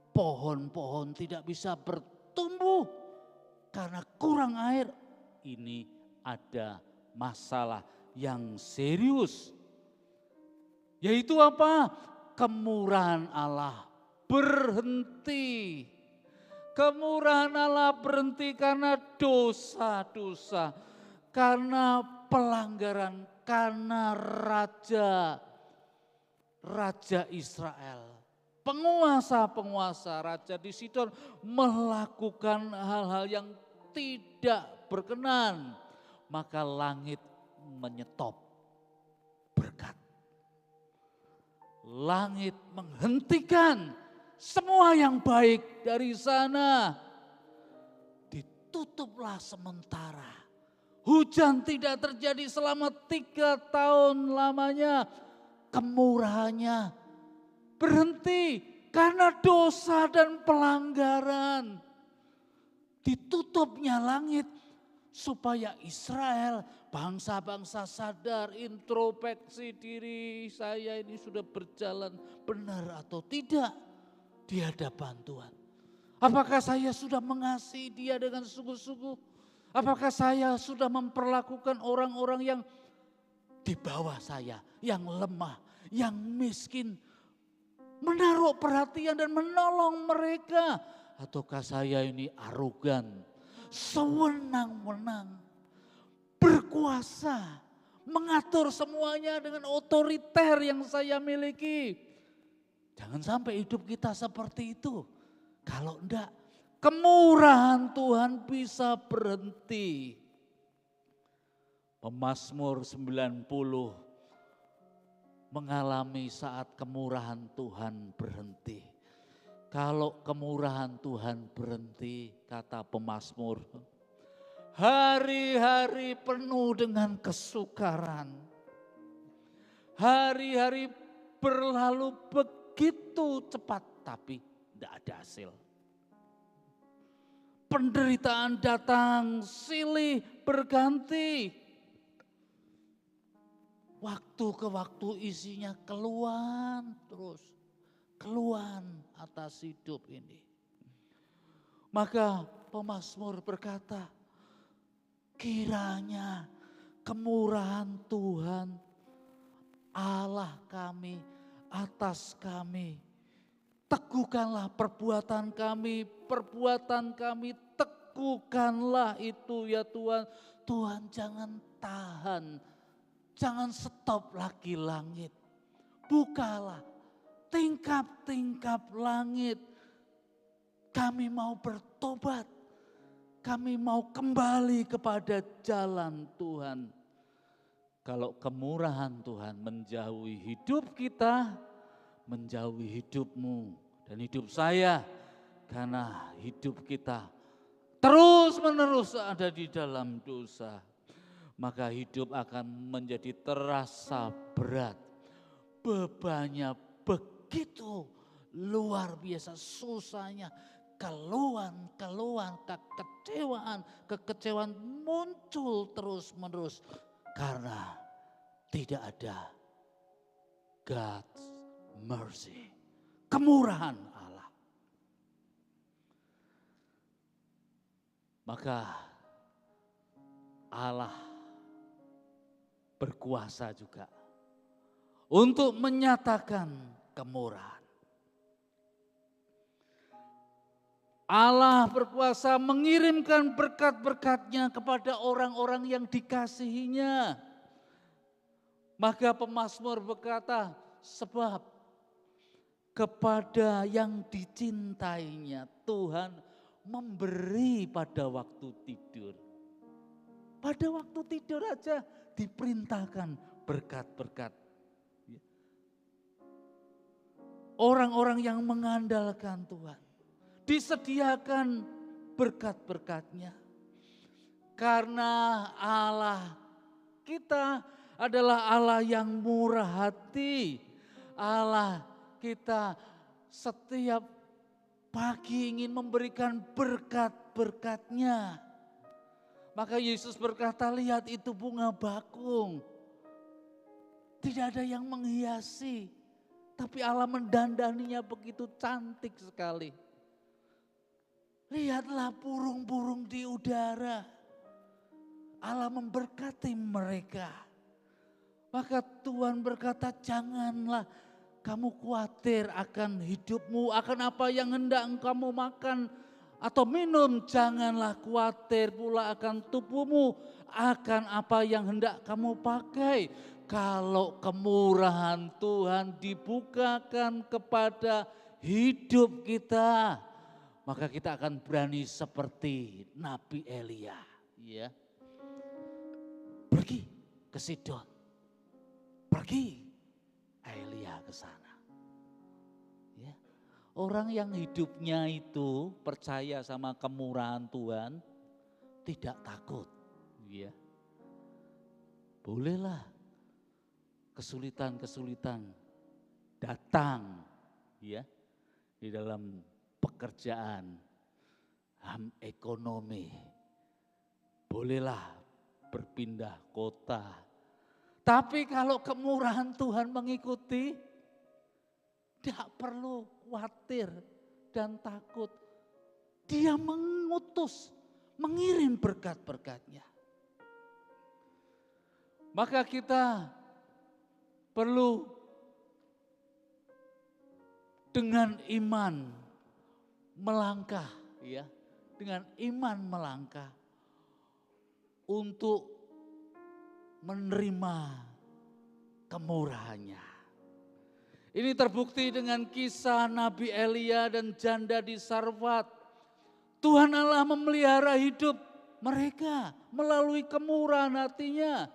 pohon-pohon tidak bisa bertumbuh karena kurang air. Ini ada masalah yang serius. Yaitu apa? Kemurahan Allah berhenti. Kemurahan Allah berhenti karena dosa-dosa, karena pelanggaran, karena Raja Israel, penguasa-penguasa, raja di Sidon melakukan hal-hal yang tidak berkenan. Maka langit menyetop berkat. Langit menghentikan semua yang baik dari sana. Ditutuplah sementara. Hujan tidak terjadi selama 3 tahun lamanya. Kemurahannya berhenti karena dosa dan pelanggaran. Ditutupnya langit supaya Israel, bangsa-bangsa sadar, introspeksi diri, saya ini sudah berjalan benar atau tidak di hadapan Tuhan. Apakah saya sudah mengasihi dia dengan sungguh-sungguh? Apakah saya sudah memperlakukan orang-orang yang di bawah saya, yang lemah, yang miskin, menaruh perhatian dan menolong mereka? Ataukah saya ini arogan, sewenang-wenang, berkuasa, mengatur semuanya dengan otoriter yang saya miliki? Jangan sampai hidup kita seperti itu. Kalau enggak, kemurahan Tuhan bisa berhenti. Pemazmur 90 mengalami saat kemurahan Tuhan berhenti. Kalau kemurahan Tuhan berhenti, kata pemazmur, hari-hari penuh dengan kesukaran. Hari-hari berlalu begitu cepat tapi tidak ada hasil. Penderitaan datang silih berganti. Waktu ke waktu isinya keluhan terus. Keluhan atas hidup ini. Maka pemazmur berkata, kiranya kemurahan Tuhan Allah kami atas kami. Teguhkanlah perbuatan kami, teguhkanlah itu ya Tuhan. Tuhan jangan tahan jangan stop lagi langit. Bukalah tingkap-tingkap langit. Kami mau bertobat. Kami mau kembali kepada jalan Tuhan. Kalau kemurahan Tuhan menjauhi hidup kita, menjauhi hidupmu dan hidup saya, karena hidup kita terus-menerus ada di dalam dosa, maka hidup akan menjadi terasa berat. Bebannya begitu luar biasa, susahnya, keluhan, kekecewaan muncul terus-menerus karena tidak ada God's mercy, kemurahan Allah. Maka Allah berkuasa juga untuk menyatakan kemurahan. Allah berkuasa mengirimkan berkat-berkatnya kepada orang-orang yang dikasihinya. Maka pemazmur berkata, sebab kepada yang dicintainya Tuhan memberi pada waktu tidur. Pada waktu tidur aja diperintahkan berkat-berkat. Orang-orang yang mengandalkan Tuhan disediakan berkat-berkatnya. Karena Allah kita adalah Allah yang murah hati. Allah kita setiap pagi ingin memberikan berkat-berkatnya. Maka Yesus berkata, lihat itu bunga bakung. Tidak ada yang menghiasi. Tapi Allah mendandaninya begitu cantik sekali. Lihatlah burung-burung di udara. Allah memberkati mereka. Maka Tuhan berkata, janganlah kamu khawatir akan hidupmu, akan apa yang hendak kamu makan atau minum. Janganlah khawatir pula akan tubuhmu, akan apa yang hendak kamu pakai. Kalau kemurahan Tuhan dibukakan kepada hidup kita, maka kita akan berani seperti Nabi Elia, ya. Pergi ke Sidon. Pergi Elia ke sana. Ya. Orang yang hidupnya itu percaya sama kemurahan Tuhan, tidak takut, ya. Bolehlah kesulitan-kesulitan datang, ya, di dalam pekerjaan, ekonomi, bolehlah berpindah kota. Tapi kalau kemurahan Tuhan mengikuti, tidak perlu khawatir dan takut. Dia mengutus, mengirim berkat-berkatnya. Maka kita perlu dengan iman melangkah, ya, dengan iman melangkah untuk menerima kemurahannya. Ini terbukti dengan kisah Nabi Elia dan janda di Sarfat. Tuhan Allah memelihara hidup mereka melalui kemurahan hatinya.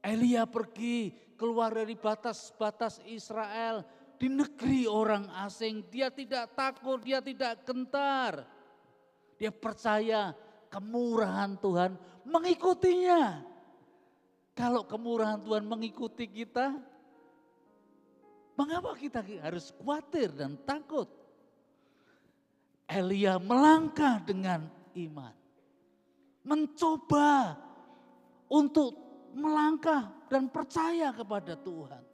Elia pergi keluar dari batas-batas Israel di negeri orang asing. Dia tidak takut, dia tidak gentar. Dia percaya kemurahan Tuhan mengikutinya. Kalau kemurahan Tuhan mengikuti kita, mengapa kita harus khawatir dan takut? Elia melangkah dengan iman. Mencoba untuk melangkah dan percaya kepada Tuhan.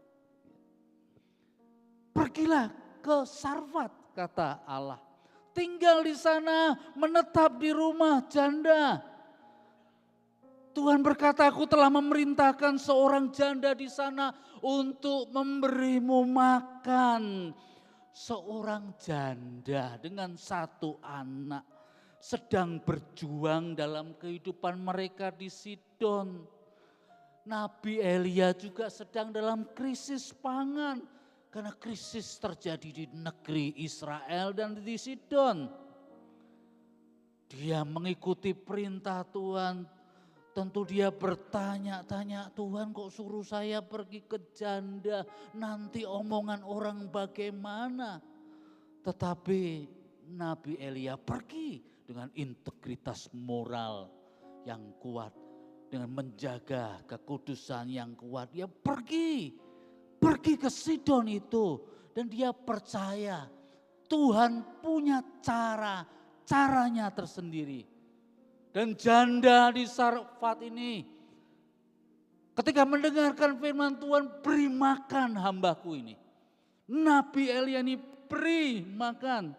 Pergilah ke Sarfat, kata Allah. Tinggal di sana, menetap di rumah janda. Tuhan berkata, aku telah memerintahkan seorang janda di sana untuk memberimu makan. Seorang janda dengan satu anak sedang berjuang dalam kehidupan mereka di Sidon. Nabi Elia juga sedang dalam krisis pangan. Karena krisis terjadi di negeri Israel dan di Sidon. Dia mengikuti perintah Tuhan. Tentu dia bertanya-tanya, Tuhan kok suruh saya pergi ke janda, nanti omongan orang bagaimana. Tetapi Nabi Elia pergi dengan integritas moral yang kuat. Dengan menjaga kekudusan yang kuat, dia pergi ke Sidon itu. Dan dia percaya Tuhan punya caranya tersendiri. Dan janda di Sarfat ini ketika mendengarkan firman Tuhan, beri makan hambaku ini. Nabi Elia ini beri makan.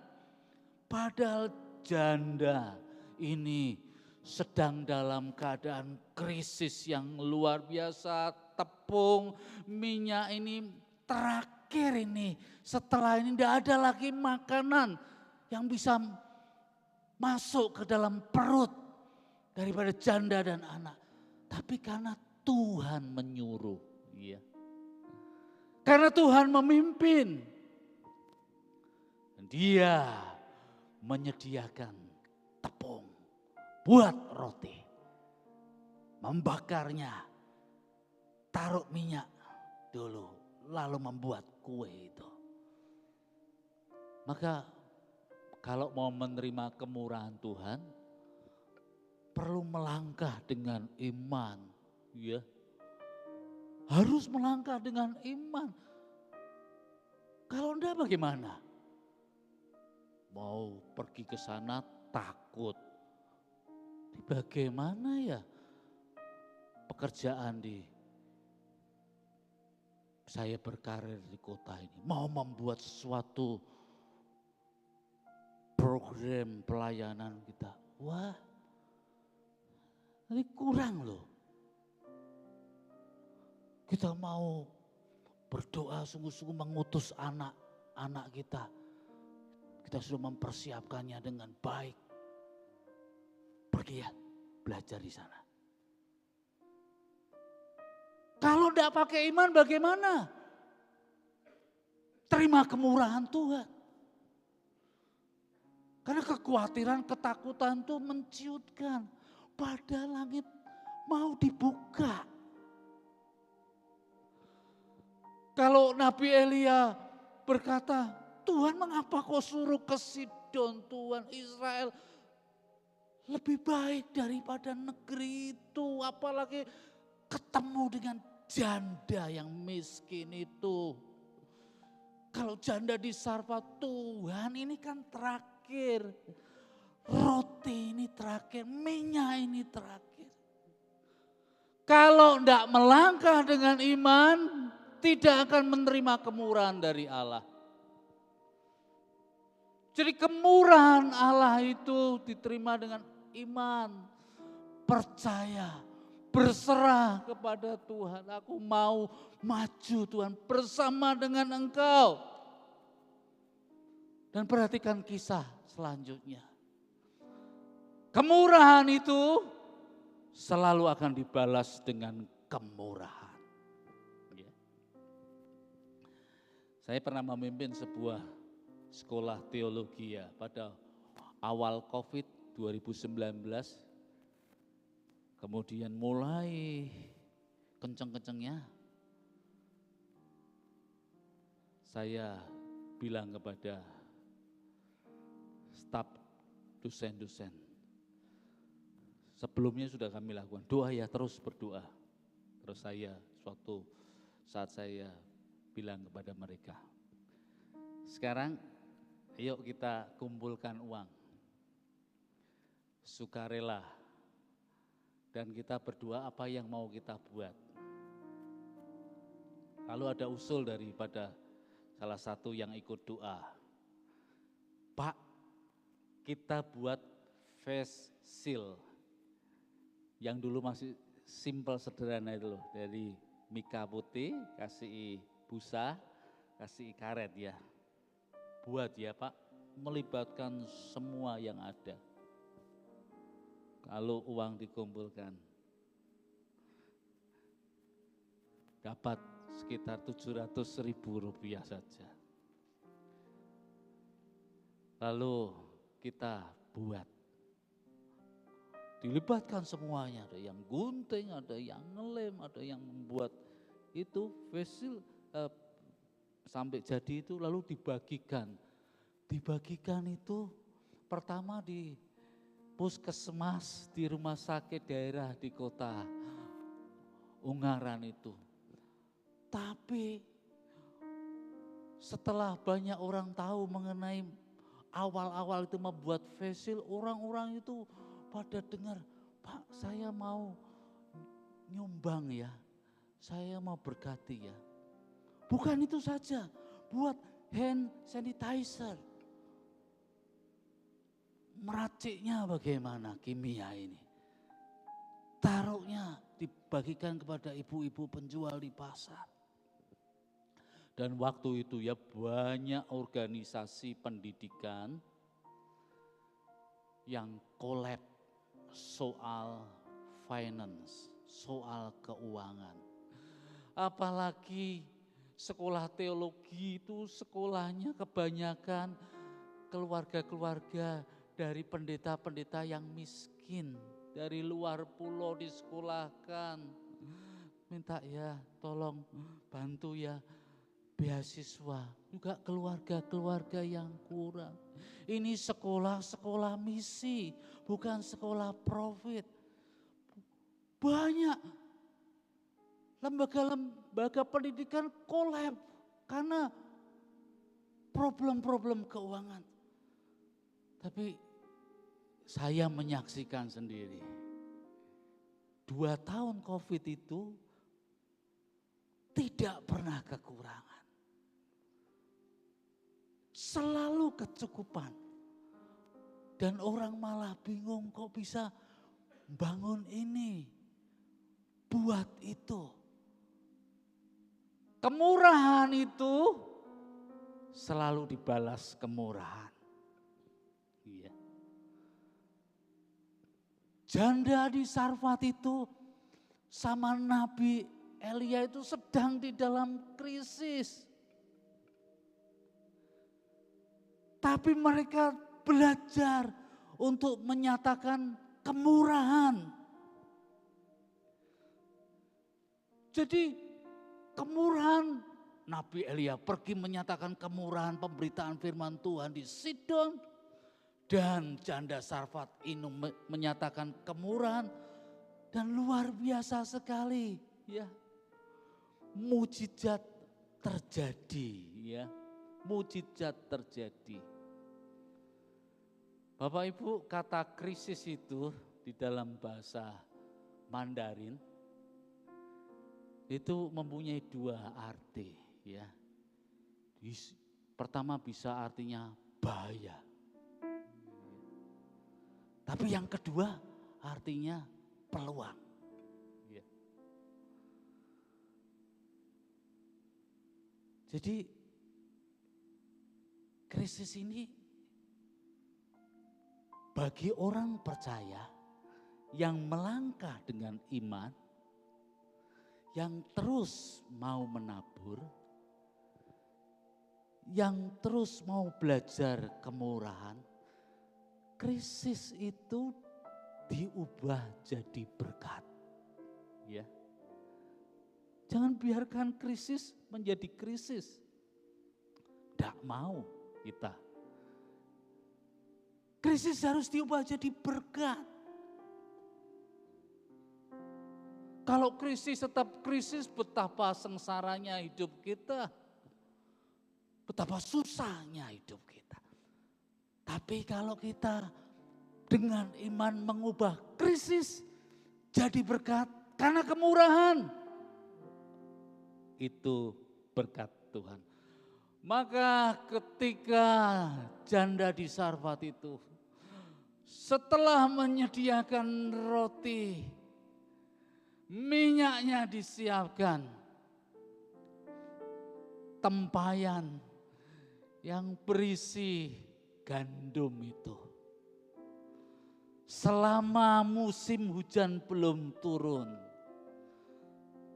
Padahal janda ini sedang dalam keadaan krisis yang luar biasa. Tepung, minyak ini terakhir ini. Setelah ini tidak ada lagi makanan yang bisa masuk ke dalam perut daripada janda dan anak. Tapi karena Tuhan menyuruh. Ya. Karena Tuhan memimpin. Dia menyediakan tepung buat roti. Membakarnya. Taruh minyak dulu. Lalu membuat kue itu. Maka kalau mau menerima kemurahan Tuhan, perlu melangkah dengan iman, ya. Harus melangkah dengan iman. Kalau enggak bagaimana? Mau pergi ke sana takut. Bagaimana ya pekerjaan saya berkarir di kota ini. Mau membuat sesuatu program pelayanan kita. Wah, ini kurang loh. Kita mau berdoa sungguh-sungguh mengutus anak-anak kita. Kita sudah mempersiapkannya dengan baik. Pergi ya, belajar di sana. Kalau tidak pakai iman bagaimana? Terima kemurahan Tuhan. Karena kekhawatiran, ketakutan itu menciutkan. Pada langit mau dibuka. Kalau Nabi Elia berkata, Tuhan mengapa kau suruh ke Sidon, Tuhan Israel lebih baik daripada negeri itu. Apalagi ketemu dengan janda yang miskin itu. Kalau janda di Sarfat, Tuhan ini kan terakhir. Roti ini terakhir, minyak ini terakhir. Kalau tidak melangkah dengan iman, tidak akan menerima kemurahan dari Allah. Jadi kemurahan Allah itu diterima dengan iman, percaya, berserah kepada Tuhan. Aku mau maju Tuhan bersama dengan Engkau. Dan perhatikan kisah selanjutnya. Kemurahan itu selalu akan dibalas dengan kemurahan. Ya. Saya pernah memimpin sebuah sekolah teologi ya pada awal COVID 2019. Kemudian mulai kenceng-kencengnya saya bilang kepada staf dosen-dosen. Sebelumnya sudah kami lakukan doa ya, terus berdoa. Terus suatu saat saya bilang kepada mereka, sekarang yuk kita kumpulkan uang, sukarela, dan kita berdoa apa yang mau kita buat. Lalu ada usul daripada salah satu yang ikut doa, Pak, kita buat face seal. Yang dulu masih simpel sederhana itu loh, dari mika putih, kasih busa, kasih karet ya. Buat ya Pak, melibatkan semua yang ada. Kalau uang dikumpulkan, dapat sekitar 700.000 rupiah saja. Lalu kita buat, dilibatkan semuanya, ada yang gunting, ada yang ngelem, ada yang membuat itu facial sampai jadi itu, lalu dibagikan. Dibagikan itu pertama di puskesmas, di rumah sakit daerah di kota Ungaran itu. Tapi setelah banyak orang tahu mengenai awal-awal itu membuat facial, orang-orang itu pada dengar, Pak saya mau nyumbang ya, saya mau berkati ya. Bukan itu saja, buat hand sanitizer. Meraciknya bagaimana kimia ini. Taruhnya dibagikan kepada ibu-ibu penjual di pasar. Dan waktu itu ya banyak organisasi pendidikan yang collab soal finance, soal keuangan. Apalagi sekolah teologi itu sekolahnya kebanyakan keluarga-keluarga dari pendeta-pendeta yang miskin. Dari luar pulau disekolahkan. Minta ya tolong bantu ya. Beasiswa, juga keluarga-keluarga yang kurang. Ini sekolah-sekolah misi, bukan sekolah profit. Banyak lembaga-lembaga pendidikan kolab karena problem-problem keuangan. Tapi saya menyaksikan sendiri, 2 tahun COVID itu tidak pernah kekurangan. Selalu kecukupan. Dan orang malah bingung kok bisa bangun ini, buat itu. Kemurahan itu selalu dibalas kemurahan. Iya. Janda di Sarfat itu sama Nabi Elia itu sedang di dalam krisis. Tapi mereka belajar untuk menyatakan kemurahan. Jadi kemurahan, Nabi Elia pergi menyatakan kemurahan pemberitaan firman Tuhan di Sidon. Dan janda Sarfat ini menyatakan kemurahan. Dan luar biasa sekali ya. Mujizat terjadi ya. Mujizat terjadi. Bapak Ibu, kata krisis itu di dalam bahasa Mandarin itu mempunyai 2 arti ya. Pertama bisa artinya bahaya. Tapi yang kedua artinya peluang. Ya. Jadi krisis ini bagi orang percaya yang melangkah dengan iman, yang terus mau menabur, yang terus mau belajar kemurahan, krisis itu diubah jadi berkat. Ya. Jangan biarkan krisis menjadi krisis. Tidak mau kita. Krisis harus diubah jadi berkat. Kalau krisis tetap krisis, betapa sengsaranya hidup kita. Betapa susahnya hidup kita. Tapi kalau kita dengan iman mengubah krisis jadi berkat karena kemurahan. Itu berkat Tuhan. Maka ketika janda di Sarfat itu setelah menyediakan roti, minyaknya disiapkan, tempayan yang berisi gandum itu. Selama musim hujan belum turun,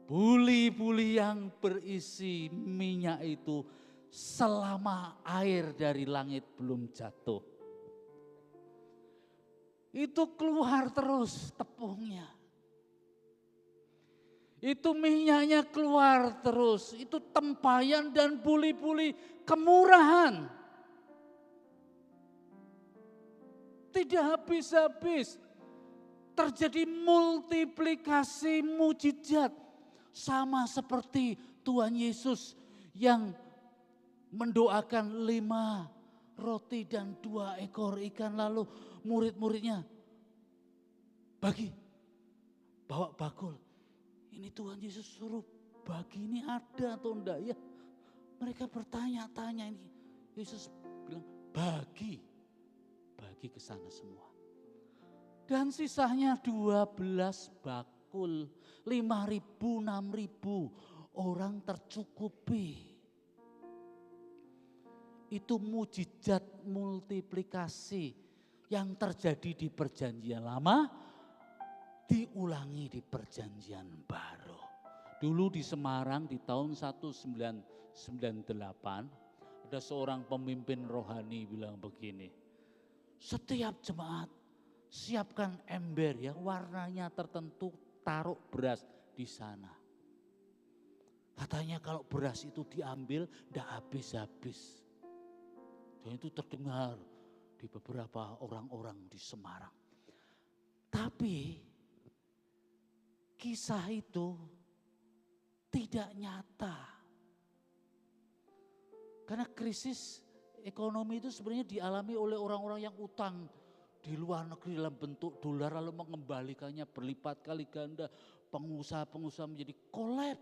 Buli-buli yang berisi minyak itu selama air dari langit belum jatuh. Itu keluar terus tepungnya. Itu minyaknya keluar terus. Itu tempayan dan buli-buli kemurahan. Tidak habis-habis. Terjadi multiplikasi mujizat. Sama seperti Tuhan Yesus yang mendoakan 5 roti dan 2 ekor ikan. Lalu murid-muridnya bagi, bawa bakul. Ini Tuhan Yesus suruh bagi, ini ada atau enggak ya? Mereka bertanya-tanya ini. Yesus bilang bagi ke sana semua. Dan sisanya 12 bakul, 5.000, 6.000 orang tercukupi. Itu mujizat multiplikasi yang terjadi di perjanjian lama, diulangi di perjanjian baru. Dulu di Semarang di tahun 1998, ada seorang pemimpin rohani bilang begini, setiap jemaat siapkan ember yang warnanya tertentu, taruh beras di sana. Katanya kalau beras itu diambil tidak habis-habis. Dan itu terdengar di beberapa orang-orang di Semarang. Tapi kisah itu tidak nyata. Karena krisis ekonomi itu sebenarnya dialami oleh orang-orang yang utang di luar negeri dalam bentuk dolar lalu mengembalikannya berlipat kali ganda. Pengusaha-pengusaha menjadi kolab,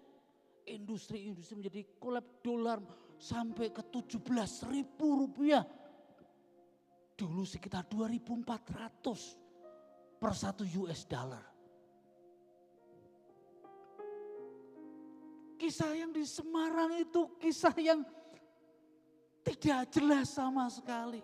industri-industri menjadi kolab, dolar sampai ke 17.000 rupiah. Dulu sekitar 2.400 per 1 US dollar. Kisah yang di Semarang itu kisah yang tidak jelas sama sekali.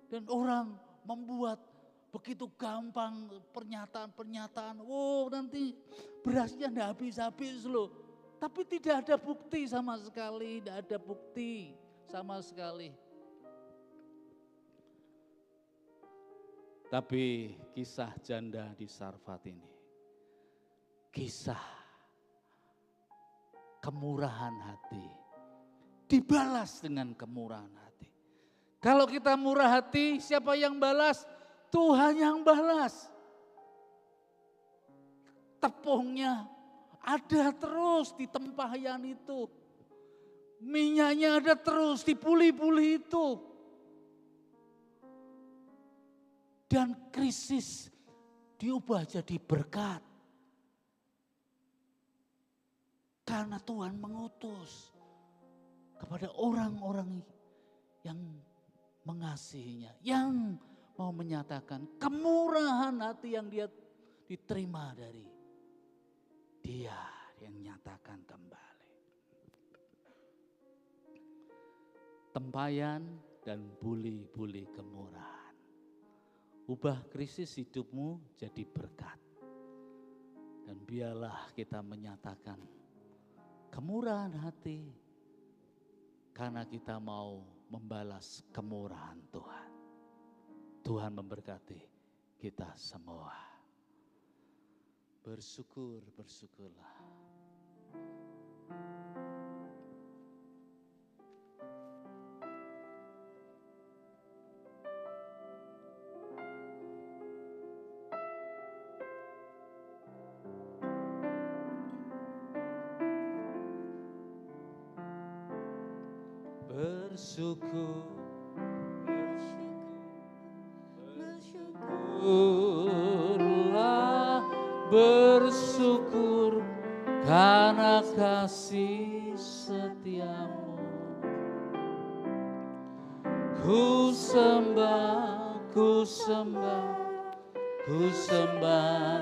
Dan orang membuat begitu gampang pernyataan-pernyataan. Oh nanti berasnya tidak habis-habis loh. Tapi tidak ada bukti sama sekali. Tidak ada bukti sama sekali. Tapi kisah janda di Sarfat ini. Kisah kemurahan hati. Dibalas dengan kemurahan hati. Kalau kita murah hati, siapa yang balas? Tuhan yang balas. Tepungnya ada terus di tempayan itu. Minyaknya ada terus di puli-puli itu. Dan krisis diubah jadi berkat. Karena Tuhan mengutus kepada orang-orang yang mengasihinya, yang mau menyatakan kemurahan hati yang dia diterima dari dia yang nyatakan kembali. Tempayan dan buli-buli kemurahan. Ubah krisis hidupmu jadi berkat. Dan biarlah kita menyatakan kemurahan hati karena kita mau membalas kemurahan Tuhan. Tuhan memberkati kita semua. Bersyukurlah. Bersyukur karena kasih setiamu. Ku sembah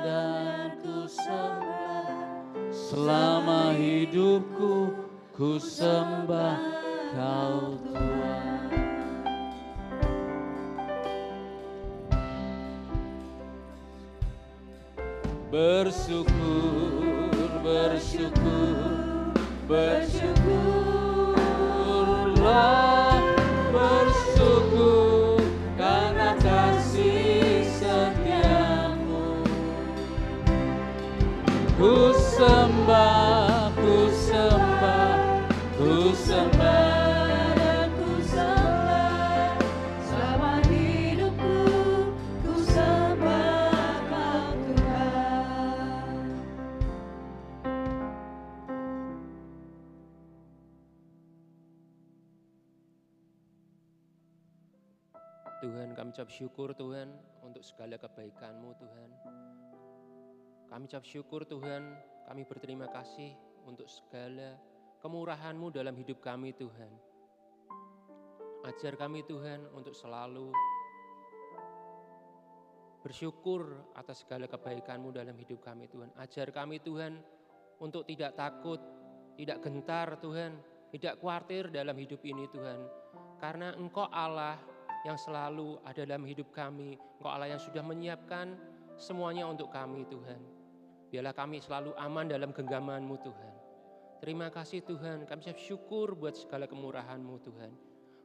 dan ku sembah. Selama hidupku ku sembah Kau Tuhan. bersyukur, bersyukur, bersyukurlah, bersyukur karena kasih setiamu. Ku sembah, ku sembah, ku sembah.
Tuhan, kami ucap syukur Tuhan untuk segala kebaikan-Mu Tuhan. Kami ucap syukur Tuhan, kami berterima kasih untuk segala kemurahan-Mu dalam hidup kami Tuhan. Ajar kami Tuhan untuk selalu bersyukur atas segala kebaikan-Mu dalam hidup kami Tuhan. Ajar kami Tuhan untuk tidak takut, tidak gentar Tuhan, tidak khawatir dalam hidup ini Tuhan. Karena Engkau Allah yang selalu ada dalam hidup kami. Engkau Allah yang sudah menyiapkan semuanya untuk kami Tuhan. Biarlah kami selalu aman dalam genggaman-Mu Tuhan. Terima kasih Tuhan, kami siap syukur buat segala kemurahan-Mu Tuhan.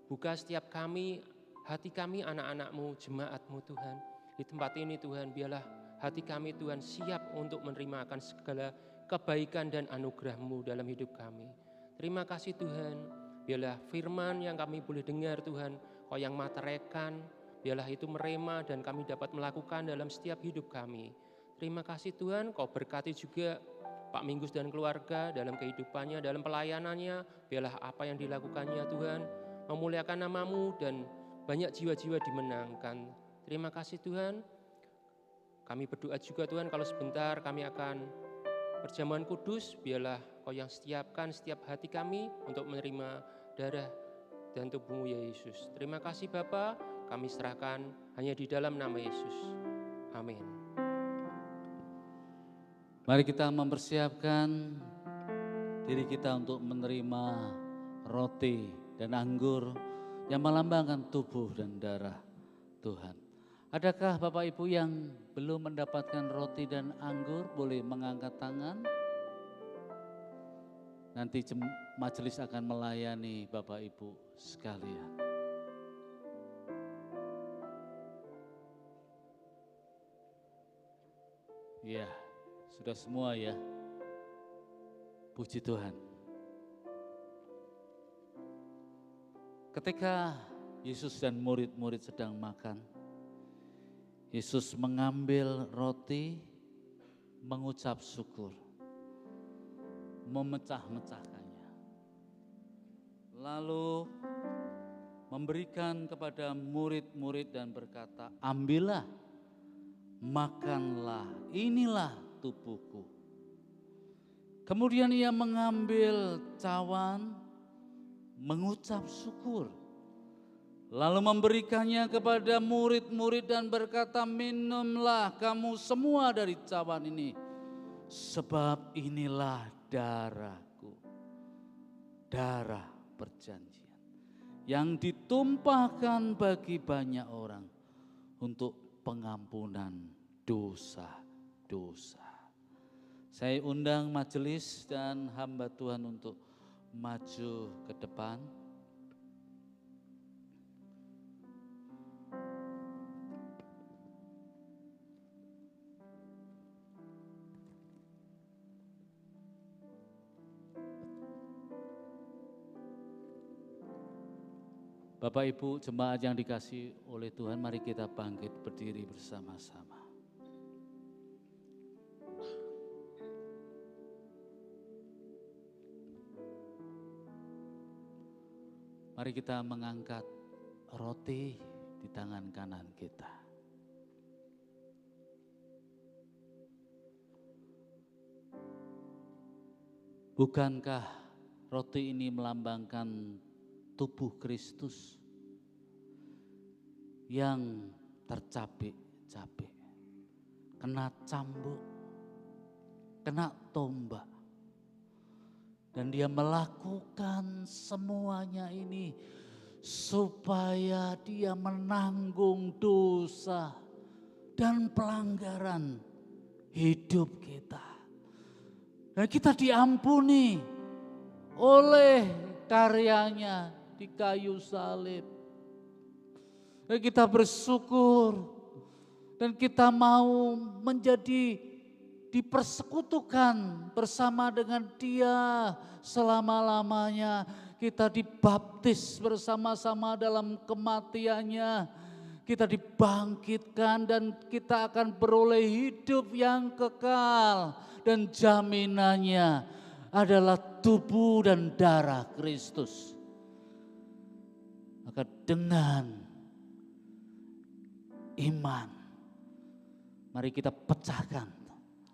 Buka setiap kami, hati kami anak-anak-Mu, jemaat-Mu Tuhan. Di tempat ini Tuhan, biarlah hati kami Tuhan siap untuk menerima akan segala kebaikan dan anugerah-Mu dalam hidup kami. Terima kasih Tuhan, biarlah firman yang kami boleh dengar Tuhan, Kau yang materekan, biarlah itu merema dan kami dapat melakukan dalam setiap hidup kami. Terima kasih Tuhan, Kau berkati juga Pak Minggus dan keluarga dalam kehidupannya, dalam pelayanannya. Biarlah apa yang dilakukannya Tuhan, memuliakan nama-Mu dan banyak jiwa-jiwa dimenangkan. Terima kasih Tuhan. Kami berdoa juga Tuhan, kalau sebentar kami akan perjamuan kudus, biarlah Kau yang setiapkan setiap hati kami untuk menerima darah dan tubuh-Mu ya Yesus. Terima kasih Bapa, kami serahkan hanya di dalam nama Yesus. Amin.
Mari kita mempersiapkan diri kita untuk menerima roti dan anggur yang melambangkan tubuh dan darah Tuhan. Adakah Bapak Ibu yang belum mendapatkan roti dan anggur boleh mengangkat tangan? Nanti majelis akan melayani Bapak Ibu sekalian. Ya, sudah semua ya. Puji Tuhan. Ketika Yesus dan murid-murid sedang makan, Yesus mengambil roti, mengucap syukur, memecah-mecahkannya, lalu memberikan kepada murid-murid dan berkata, ambillah, makanlah, inilah tubuhku. Kemudian ia mengambil cawan, mengucap syukur, lalu memberikannya kepada murid-murid dan berkata, minumlah kamu semua dari cawan ini, sebab inilah darahku, darah perjanjian yang ditumpahkan bagi banyak orang untuk pengampunan dosa-dosa. Saya undang majelis dan hamba Tuhan untuk maju ke depan. Bapak Ibu jemaat yang dikasihi oleh Tuhan, mari kita bangkit berdiri bersama-sama. Mari kita mengangkat roti di tangan kanan kita. Bukankah roti ini melambangkan tubuh Kristus yang tercabik-cabik, kena cambuk, kena tombak. Dan dia melakukan semuanya ini supaya dia menanggung dosa dan pelanggaran hidup kita. Dan kita diampuni oleh karyanya di kayu salib. Dan kita bersyukur dan kita mau menjadi dipersekutukan bersama dengan Dia selama-lamanya. Kita dibaptis bersama-sama dalam kematiannya. Kita dibangkitkan dan kita akan beroleh hidup yang kekal. Dan jaminannya adalah tubuh dan darah Kristus. Maka dengan iman, mari kita pecahkan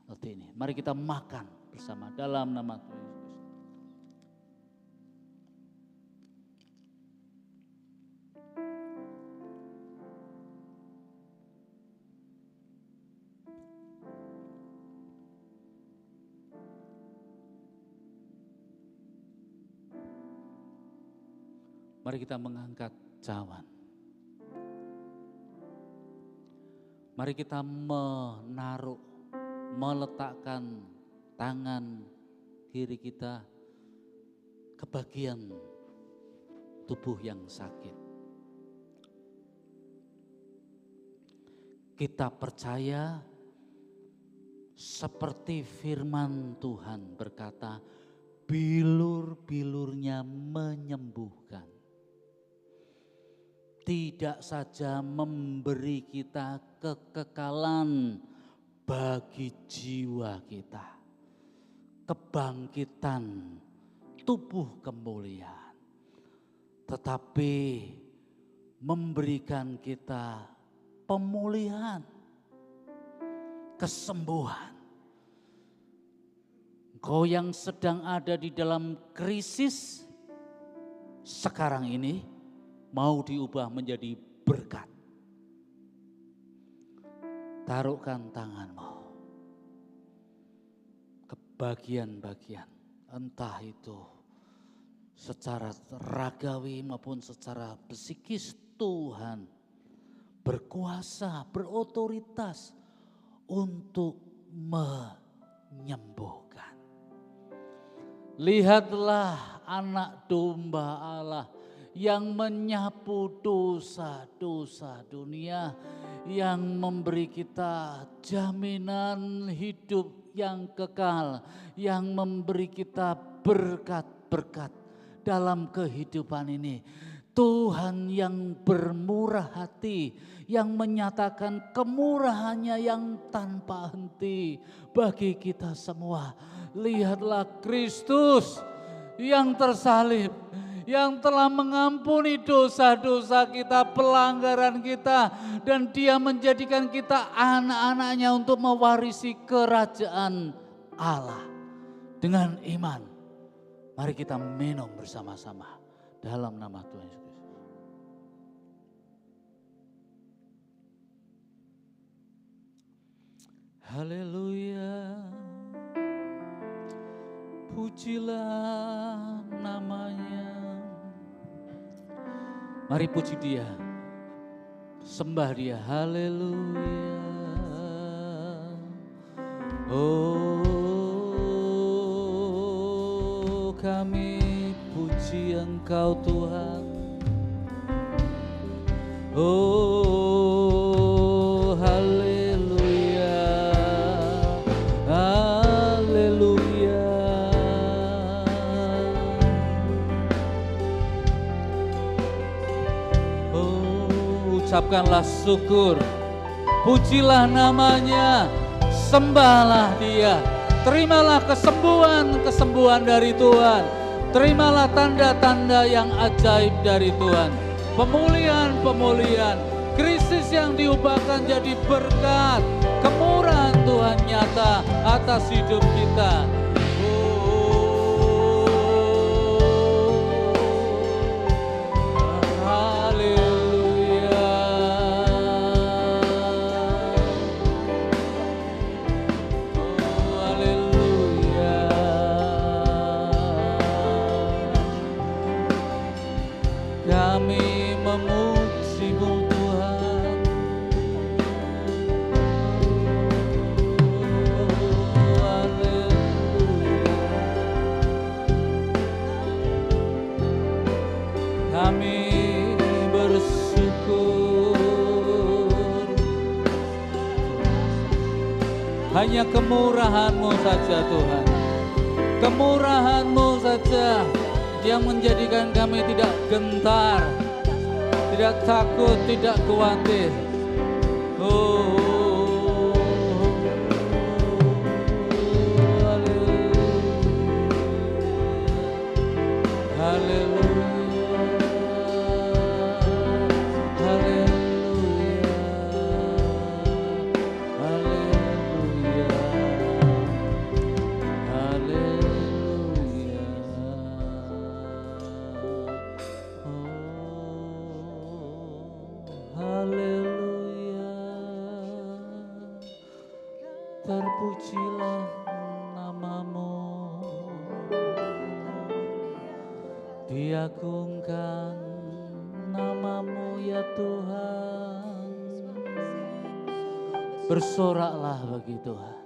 roti ini. Mari kita makan bersama dalam nama Tuhan Yesus. Mari kita mengangkat cawan. Mari kita meletakkan tangan kiri kita ke bagian tubuh yang sakit. Kita percaya seperti firman Tuhan berkata, bilur-bilurnya menyembuhkan. Tidak saja memberi kita kekekalan bagi jiwa kita, kebangkitan tubuh kemuliaan, tetapi memberikan kita pemulihan, kesembuhan. Engkau yang sedang ada di dalam krisis sekarang ini, mau diubah menjadi berkat. Taruhkan tanganmu ke bagian-bagian, entah itu secara ragawi maupun secara psikis. Tuhan berkuasa, berotoritas untuk menyembuhkan. Lihatlah anak domba Allah yang menyapu dosa-dosa dunia, yang memberi kita jaminan hidup yang kekal, yang memberi kita berkat-berkat dalam kehidupan ini. Tuhan yang bermurah hati, yang menyatakan kemurahannya yang tanpa henti bagi kita semua. Lihatlah Kristus yang tersalib, yang telah mengampuni dosa-dosa kita, pelanggaran kita, dan Dia menjadikan kita anak-anaknya untuk mewarisi kerajaan Allah. Dengan iman, mari kita minum bersama-sama dalam nama Tuhan Yesus. Haleluya, pujilah namanya. Mari puji Dia, sembah Dia, haleluya. Oh, kami puji Engkau Tuhan. Oh, haleluya, haleluya. Ucapkanlah syukur, pujilah namanya, sembahlah Dia, terimalah kesembuhan dari Tuhan, terimalah tanda-tanda yang ajaib dari Tuhan, pemulihan, krisis yang diubahkan jadi berkat, kemurahan Tuhan nyata atas hidup kita. Kami memuji-Mu Tuhan. Kami bersyukur. Hanya kemurahan-Mu saja Tuhan. Kemurahan-Mu saja yang menjadikan kami tidak gentar, tidak takut, tidak khawatir. Oh, haleluya, haleluya, haleluya, haleluya, haleluya. Oh, haleluya. Terpujilah nama-Mu, diagungkan nama-Mu ya Tuhan. Bersoraklah bagi Tuhan,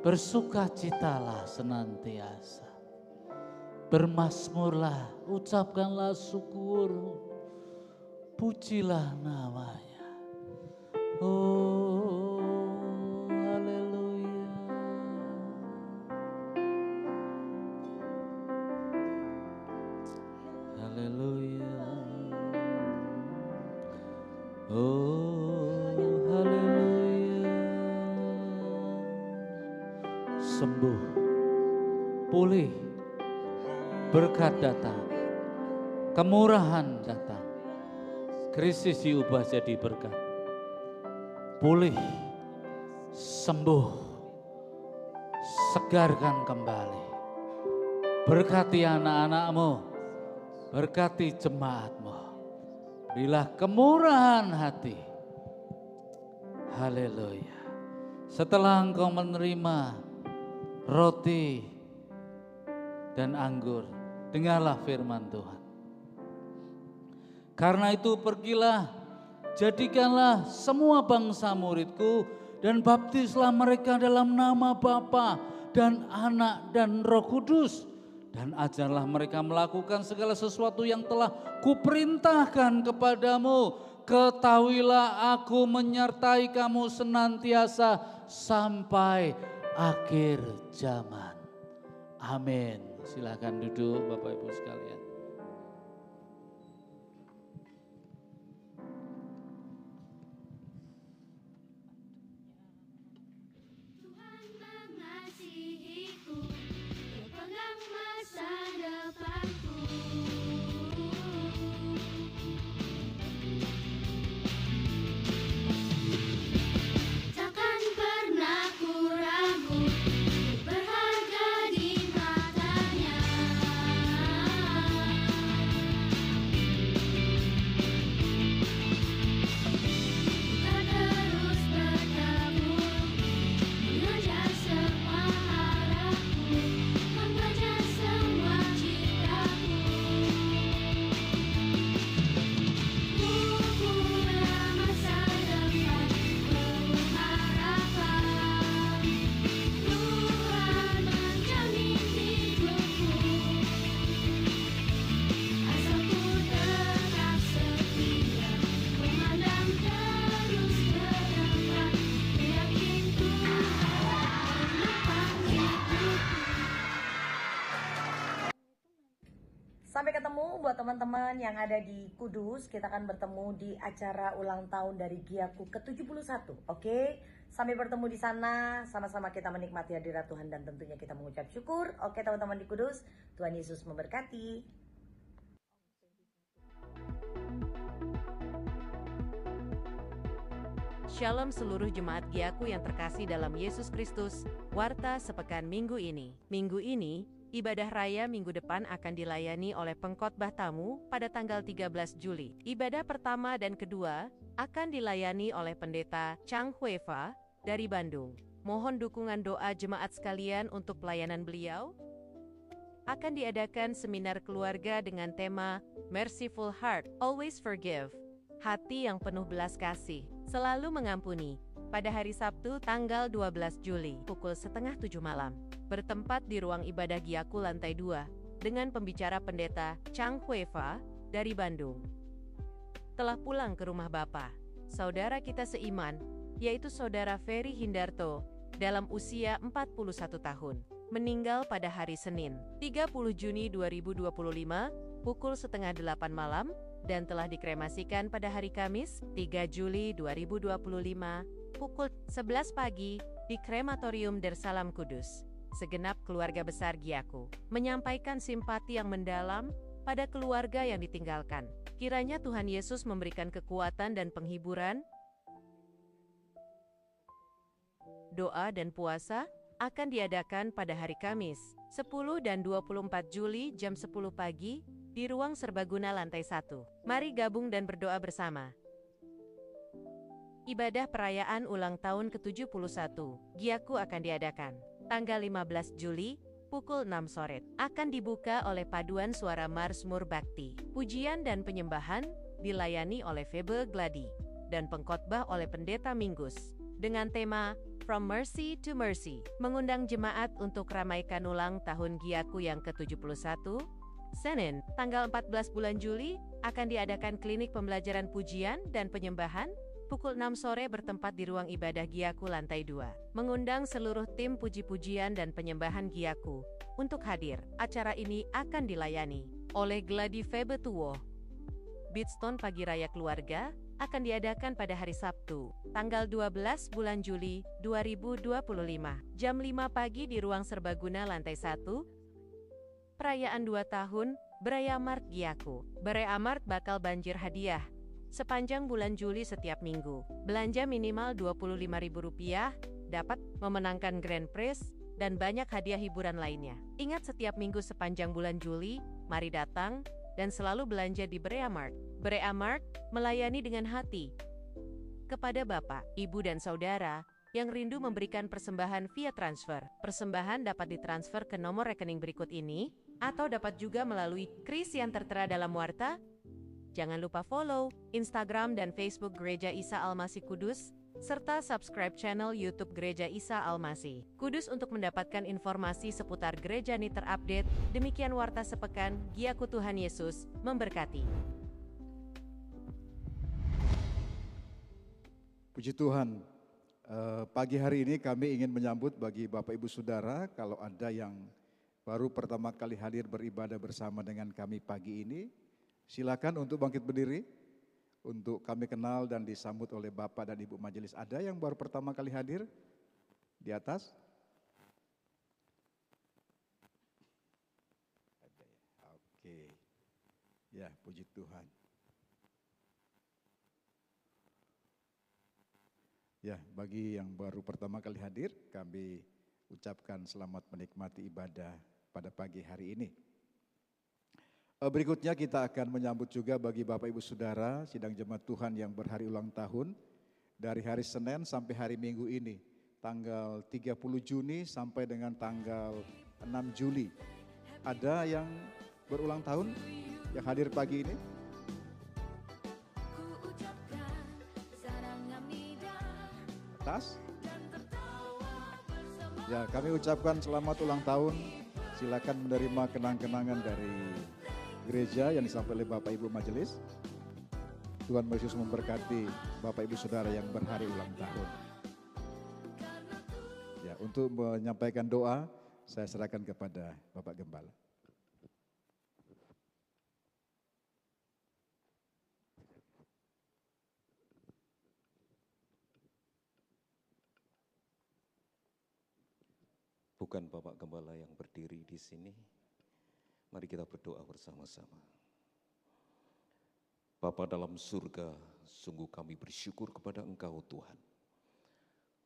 bersukacitalah senantiasa, bermazmurlah, ucapkanlah syukur, pujilah namanya. Oh, haleluya. Haleluya. Oh, haleluya. Sembuh, pulih, berkat datang, kemurahan datang, krisis diubah jadi berkat. Pulih, sembuh, segarkan kembali. Berkati anak-anak-Mu, berkati jemaat-Mu. Berilah kemurahan hati. Haleluya. Setelah Engkau menerima roti dan anggur, dengarlah firman Tuhan. Karena itu pergilah, jadikanlah semua bangsa muridku dan baptislah mereka dalam nama Bapa dan Anak dan Roh Kudus. Dan ajarlah mereka melakukan segala sesuatu yang telah kuperintahkan kepadamu. Ketahuilah aku menyertai kamu senantiasa sampai akhir zaman. Amin. Silakan duduk Bapak Ibu sekalian.
Sampai ketemu buat teman-teman yang ada di Kudus. Kita akan bertemu di acara ulang tahun dari Giaku ke-71. Oke? Sampai bertemu di sana. Sama-sama kita menikmati hadirat Tuhan dan tentunya kita mengucap syukur. Oke teman-teman di Kudus. Tuhan Yesus memberkati.
Shalom seluruh jemaat Giaku yang terkasih dalam Yesus Kristus. Warta sepekan minggu ini. Minggu ini, ibadah raya minggu depan akan dilayani oleh pengkhotbah tamu pada tanggal 13 Juli. Ibadah pertama dan kedua akan dilayani oleh pendeta Chang Huefa dari Bandung. Mohon dukungan doa jemaat sekalian untuk pelayanan beliau. Akan diadakan seminar keluarga dengan tema Merciful Heart, Always Forgive. Hati yang penuh belas kasih, selalu mengampuni. Pada hari Sabtu tanggal 12 Juli pukul 6:30 malam. Bertempat di ruang ibadah Giaku lantai 2 dengan pembicara pendeta Chang Huefa dari Bandung. Telah pulang ke rumah Bapa, saudara kita seiman, yaitu saudara Ferry Hindarto, dalam usia 41 tahun, meninggal pada hari Senin, 30 Juni 2025, pukul setengah 8 malam, dan telah dikremasikan pada hari Kamis, 3 Juli 2025, pukul 11 pagi, di Krematorium Darussalam Kudus. Segenap keluarga besar Giaku menyampaikan simpati yang mendalam pada keluarga yang ditinggalkan. Kiranya Tuhan Yesus memberikan kekuatan dan penghiburan. Doa dan puasa akan diadakan pada hari Kamis, 10 dan 24 Juli jam 10 pagi, di ruang serbaguna lantai 1. Mari gabung dan berdoa bersama. Ibadah perayaan ulang tahun ke-71, Giaku akan diadakan tanggal 15 Juli, pukul 6 sore. Akan dibuka oleh paduan suara Mazmur Bakti. Pujian dan penyembahan dilayani oleh Febe Gladi, dan pengkhotbah oleh Pendeta Minggus, dengan tema From Mercy to Mercy, mengundang jemaat untuk ramaikan ulang tahun Giaku yang ke-71. Senin, tanggal 14 bulan Juli, akan diadakan klinik pembelajaran pujian dan penyembahan, pukul 6 sore bertempat di ruang ibadah Giaku lantai 2. Mengundang seluruh tim puji-pujian dan penyembahan Giaku untuk hadir. Acara ini akan dilayani oleh Gladi Febe Tuwo. Beatstone Pagi Raya Keluarga akan diadakan pada hari Sabtu, tanggal 12 bulan Juli 2025, jam 5 pagi di ruang serbaguna lantai 1. Perayaan 2 tahun Beraya Mart Giaku. Beraya Mart bakal banjir hadiah sepanjang bulan Juli setiap minggu. Belanja minimal Rp25.000, dapat memenangkan Grand Prize, dan banyak hadiah hiburan lainnya. Ingat, setiap minggu sepanjang bulan Juli, mari datang dan selalu belanja di Berea Mart. Berea Mart melayani dengan hati kepada Bapak, Ibu, dan Saudara yang rindu memberikan persembahan via transfer. Persembahan dapat ditransfer ke nomor rekening berikut ini, atau dapat juga melalui kris yang tertera dalam warta. Jangan lupa follow Instagram dan Facebook Gereja Isa Almasih Kudus, serta subscribe channel YouTube Gereja Isa Almasih Kudus untuk mendapatkan informasi seputar gereja ini terupdate. Demikian Warta Sepekan, Giaku. Tuhan Yesus memberkati.
Puji Tuhan, pagi hari ini kami ingin menyambut bagi Bapak Ibu Saudara, kalau ada yang baru pertama kali hadir beribadah bersama dengan kami pagi ini, silakan untuk bangkit berdiri, untuk kami kenal dan disambut oleh Bapak dan Ibu Majelis. Ada yang baru pertama kali hadir di atas? Ada ya, oke. Ya, puji Tuhan. Ya, bagi yang baru pertama kali hadir, kami ucapkan selamat menikmati ibadah pada pagi hari ini. Berikutnya kita akan menyambut juga bagi Bapak Ibu Saudara sidang jemaat Tuhan yang berhari ulang tahun dari hari Senin sampai hari Minggu ini, tanggal 30 Juni sampai dengan tanggal 6 Juli. Ada yang berulang tahun yang hadir pagi ini? Atas? Ya, kami ucapkan selamat ulang tahun. Silakan menerima kenang-kenangan dari gereja yang disampaikan oleh Bapak Ibu Majelis. Tuhan Yesus memberkati Bapak Ibu Saudara yang berhari ulang tahun. Ya, untuk menyampaikan doa, saya serahkan kepada Bapak Gembala.
Bukan Bapak Gembala yang berdiri di sini. Mari kita berdoa bersama-sama. Bapa dalam surga, sungguh kami bersyukur kepada Engkau Tuhan.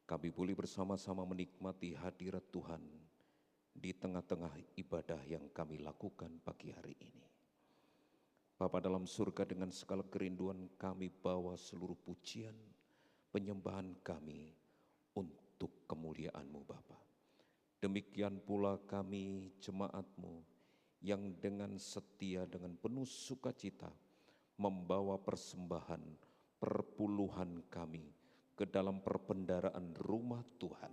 Kami boleh bersama-sama menikmati hadirat Tuhan di tengah-tengah ibadah yang kami lakukan pagi hari ini. Bapa dalam surga, dengan segala kerinduan kami bawa seluruh pujian, penyembahan kami untuk kemuliaan-Mu Bapa. Demikian pula kami jemaat-Mu yang dengan setia, dengan penuh sukacita membawa persembahan perpuluhan kami ke dalam perbendaharaan rumah Tuhan.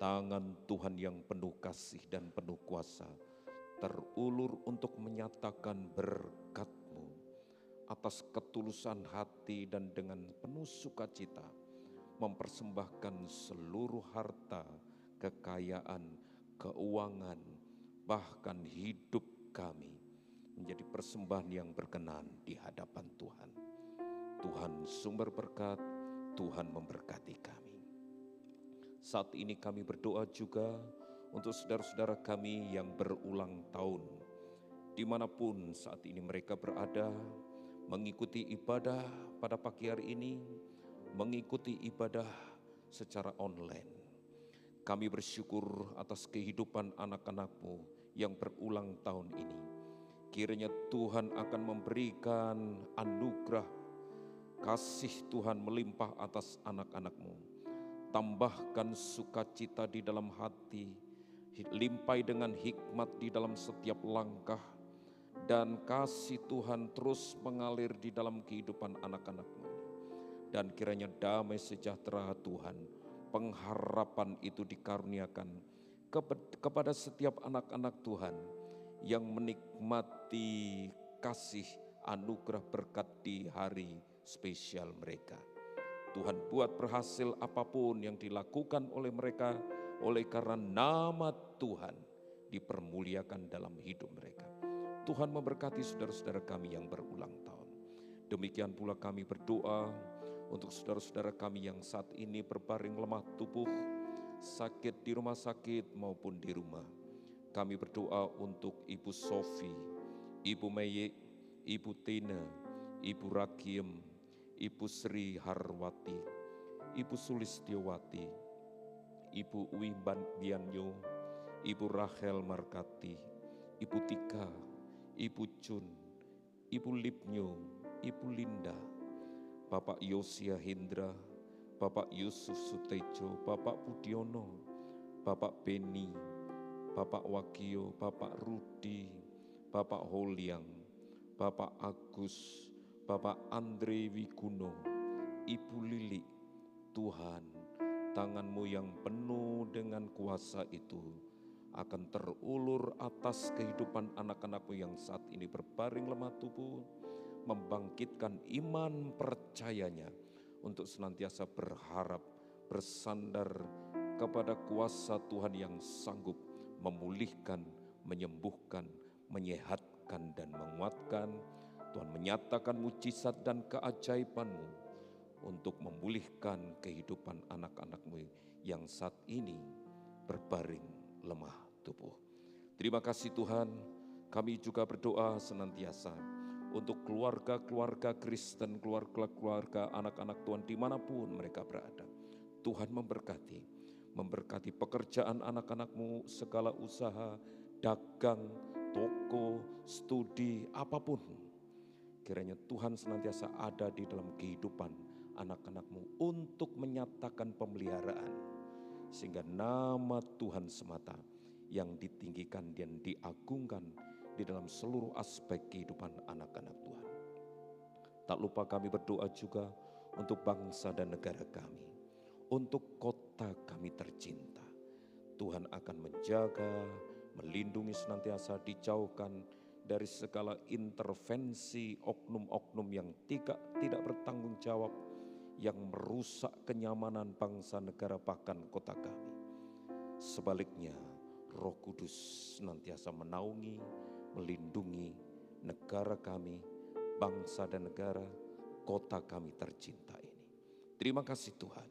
Tangan Tuhan yang penuh kasih dan penuh kuasa terulur untuk menyatakan berkat-Mu atas ketulusan hati dan dengan penuh sukacita mempersembahkan seluruh harta, kekayaan, keuangan, bahkan hidup kami menjadi persembahan yang berkenan di hadapan Tuhan. Tuhan sumber berkat, Tuhan memberkati kami. Saat ini kami berdoa juga untuk saudara-saudara kami yang berulang tahun, dimanapun saat ini mereka berada, mengikuti ibadah pada pagi hari ini, mengikuti ibadah secara online. Kami bersyukur atas kehidupan anak-anak-Mu yang berulang tahun ini. Kiranya Tuhan akan memberikan anugerah, kasih Tuhan melimpah atas anak-anak-Mu. Tambahkan sukacita di dalam hati, limpai dengan hikmat di dalam setiap langkah, dan kasih Tuhan terus mengalir di dalam kehidupan anak-anak-Mu. Dan kiranya damai sejahtera Tuhan, pengharapan itu dikaruniakan kepada setiap anak-anak Tuhan yang menikmati kasih anugerah berkat di hari spesial mereka. Tuhan buat berhasil apapun yang dilakukan oleh mereka, oleh karena nama Tuhan dipermuliakan dalam hidup mereka. Tuhan memberkati saudara-saudara kami yang berulang tahun. Demikian pula kami berdoa untuk saudara-saudara kami yang saat ini berbaring lemah tubuh, sakit di rumah sakit maupun di rumah. Kami berdoa untuk Ibu Sofi, Ibu Meyek, Ibu Tina, Ibu Rakiem, Ibu Sri Harwati, Ibu Sulistiawati, Ibu Wimban Bianyo, Ibu Rachel Markati, Ibu Tika, Ibu Jun, Ibu Lipnyo, Ibu Linda, Bapak Yosia Hendra, Bapak Yusuf Sutejo, Bapak Budiono, Bapak Beni, Bapak Wakio, Bapak Rudi, Bapak Holiang, Bapak Agus, Bapak Andre Wiguno, Ibu Lili. Tuhan, tangan-Mu yang penuh dengan kuasa itu akan terulur atas kehidupan anak-anak-Mu yang saat ini berbaring lemah tubuh, membangkitkan iman percayanya untuk senantiasa berharap, bersandar kepada kuasa Tuhan yang sanggup memulihkan, menyembuhkan, menyehatkan dan menguatkan. Tuhan menyatakan mujizat dan keajaiban-Mu untuk memulihkan kehidupan anak-anak-Mu yang saat ini berbaring lemah tubuh. Terima kasih Tuhan, kami juga berdoa senantiasa untuk keluarga-keluarga Kristen, keluarga-keluarga anak-anak Tuhan dimanapun mereka berada. Tuhan memberkati pekerjaan anak-anak-Mu, segala usaha, dagang, toko, studi, apapun. Kiranya Tuhan senantiasa ada di dalam kehidupan anak-anak-Mu untuk menyatakan pemeliharaan. Sehingga nama Tuhan semata yang ditinggikan dan diagungkan di dalam seluruh aspek kehidupan anak-anak Tuhan. Tak lupa kami berdoa juga untuk bangsa dan negara kami. Untuk kota kami tercinta, Tuhan akan menjaga, melindungi senantiasa, dijauhkan dari segala intervensi oknum-oknum yang tidak bertanggung jawab, yang merusak kenyamanan bangsa, negara, bahkan kota kami. Sebaliknya, Roh Kudus senantiasa menaungi, melindungi negara kami, bangsa dan negara, kota kami tercinta ini. Terima kasih Tuhan.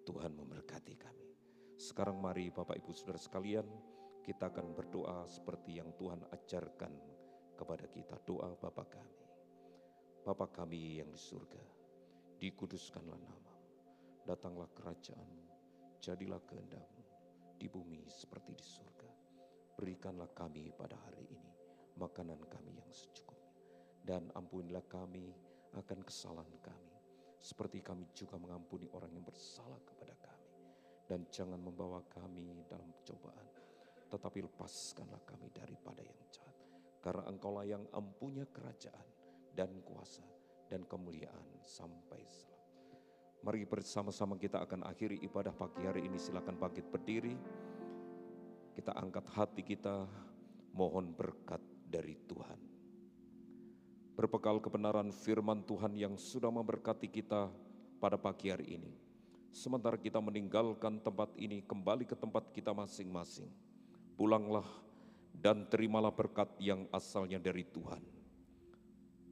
Tuhan memberkati kami. Sekarang mari Bapak Ibu Saudara sekalian, kita akan berdoa seperti yang Tuhan ajarkan kepada kita. Doa Bapa kami. Bapa kami yang di surga, dikuduskanlah nama-Mu, datanglah kerajaan-Mu, jadilah kehendak-Mu di bumi seperti di surga. Berikanlah kami pada hari ini makanan kami yang secukupnya, dan ampunilah kami akan kesalahan kami, seperti kami juga mengampuni orang yang bersalah kepada kami. Dan jangan membawa kami dalam cobaan, tetapi lepaskanlah kami daripada yang jahat. Karena Engkaulah yang empunya kerajaan dan kuasa dan kemuliaan sampai selalu. Mari bersama-sama kita akan akhiri ibadah pagi hari ini. Silakan bangkit berdiri. Kita angkat hati kita, mohon berkat dari Tuhan. berbekal kebenaran firman Tuhan yang sudah memberkati kita pada pagi hari ini. Sementara kita meninggalkan tempat ini, kembali ke tempat kita masing-masing. Pulanglah dan terimalah berkat yang asalnya dari Tuhan.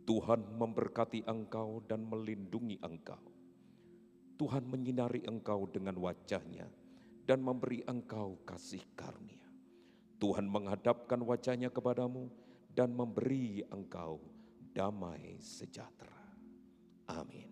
Tuhan memberkati engkau dan melindungi engkau. Tuhan menyinari engkau dengan wajah-Nya dan memberi engkau kasih karunia. Tuhan menghadapkan wajah-Nya kepadamu dan memberi engkau damai sejahtera. Amin.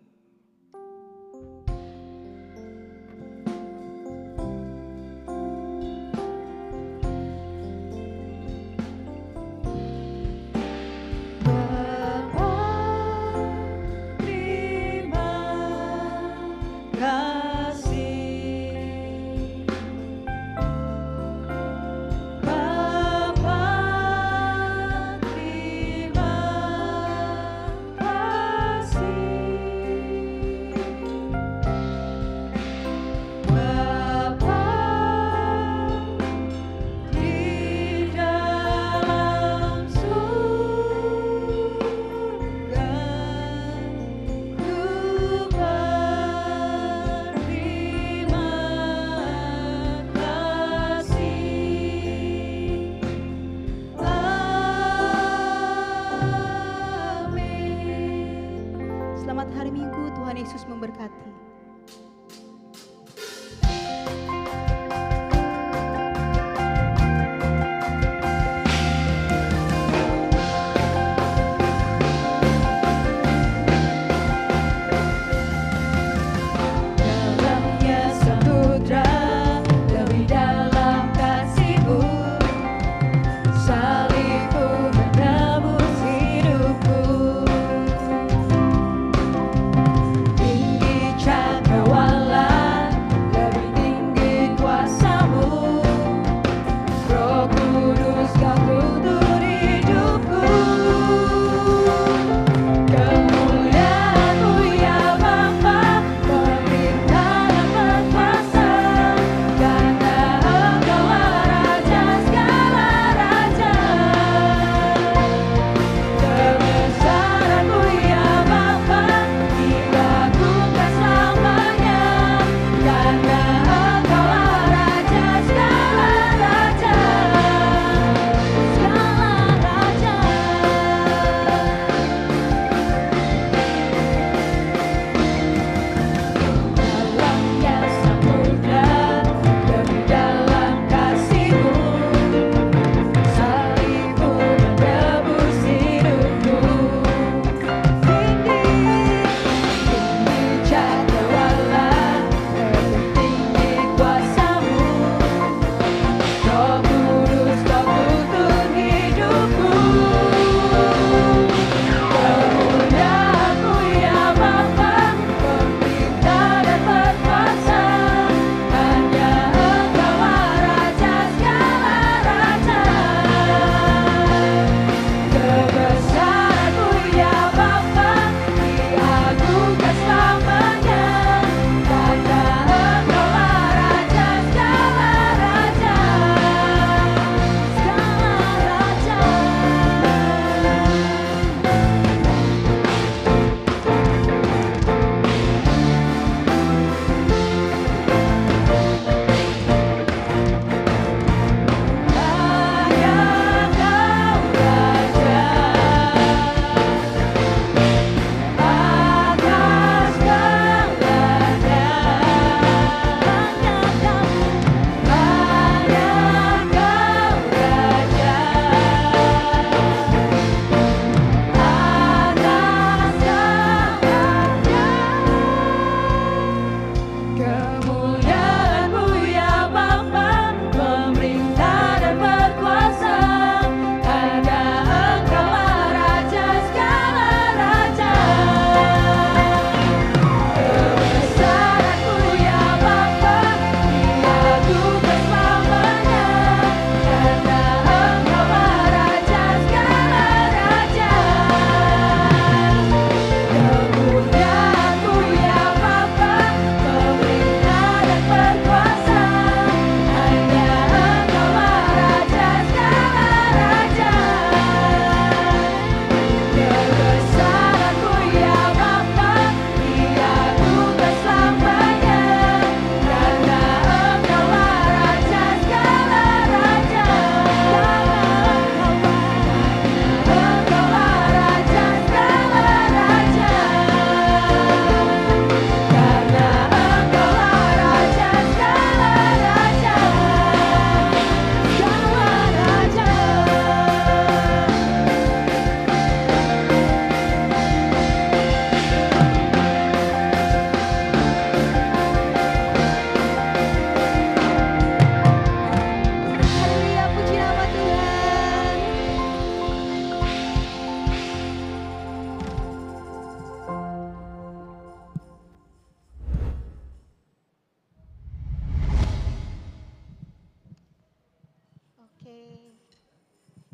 Selamat hari Minggu, Tuhan Yesus memberkati.
Dalamnya samudra, lebih dalam kasih-Mu, salib-Mu menebus hidupku. Tinggi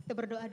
Kita berdoa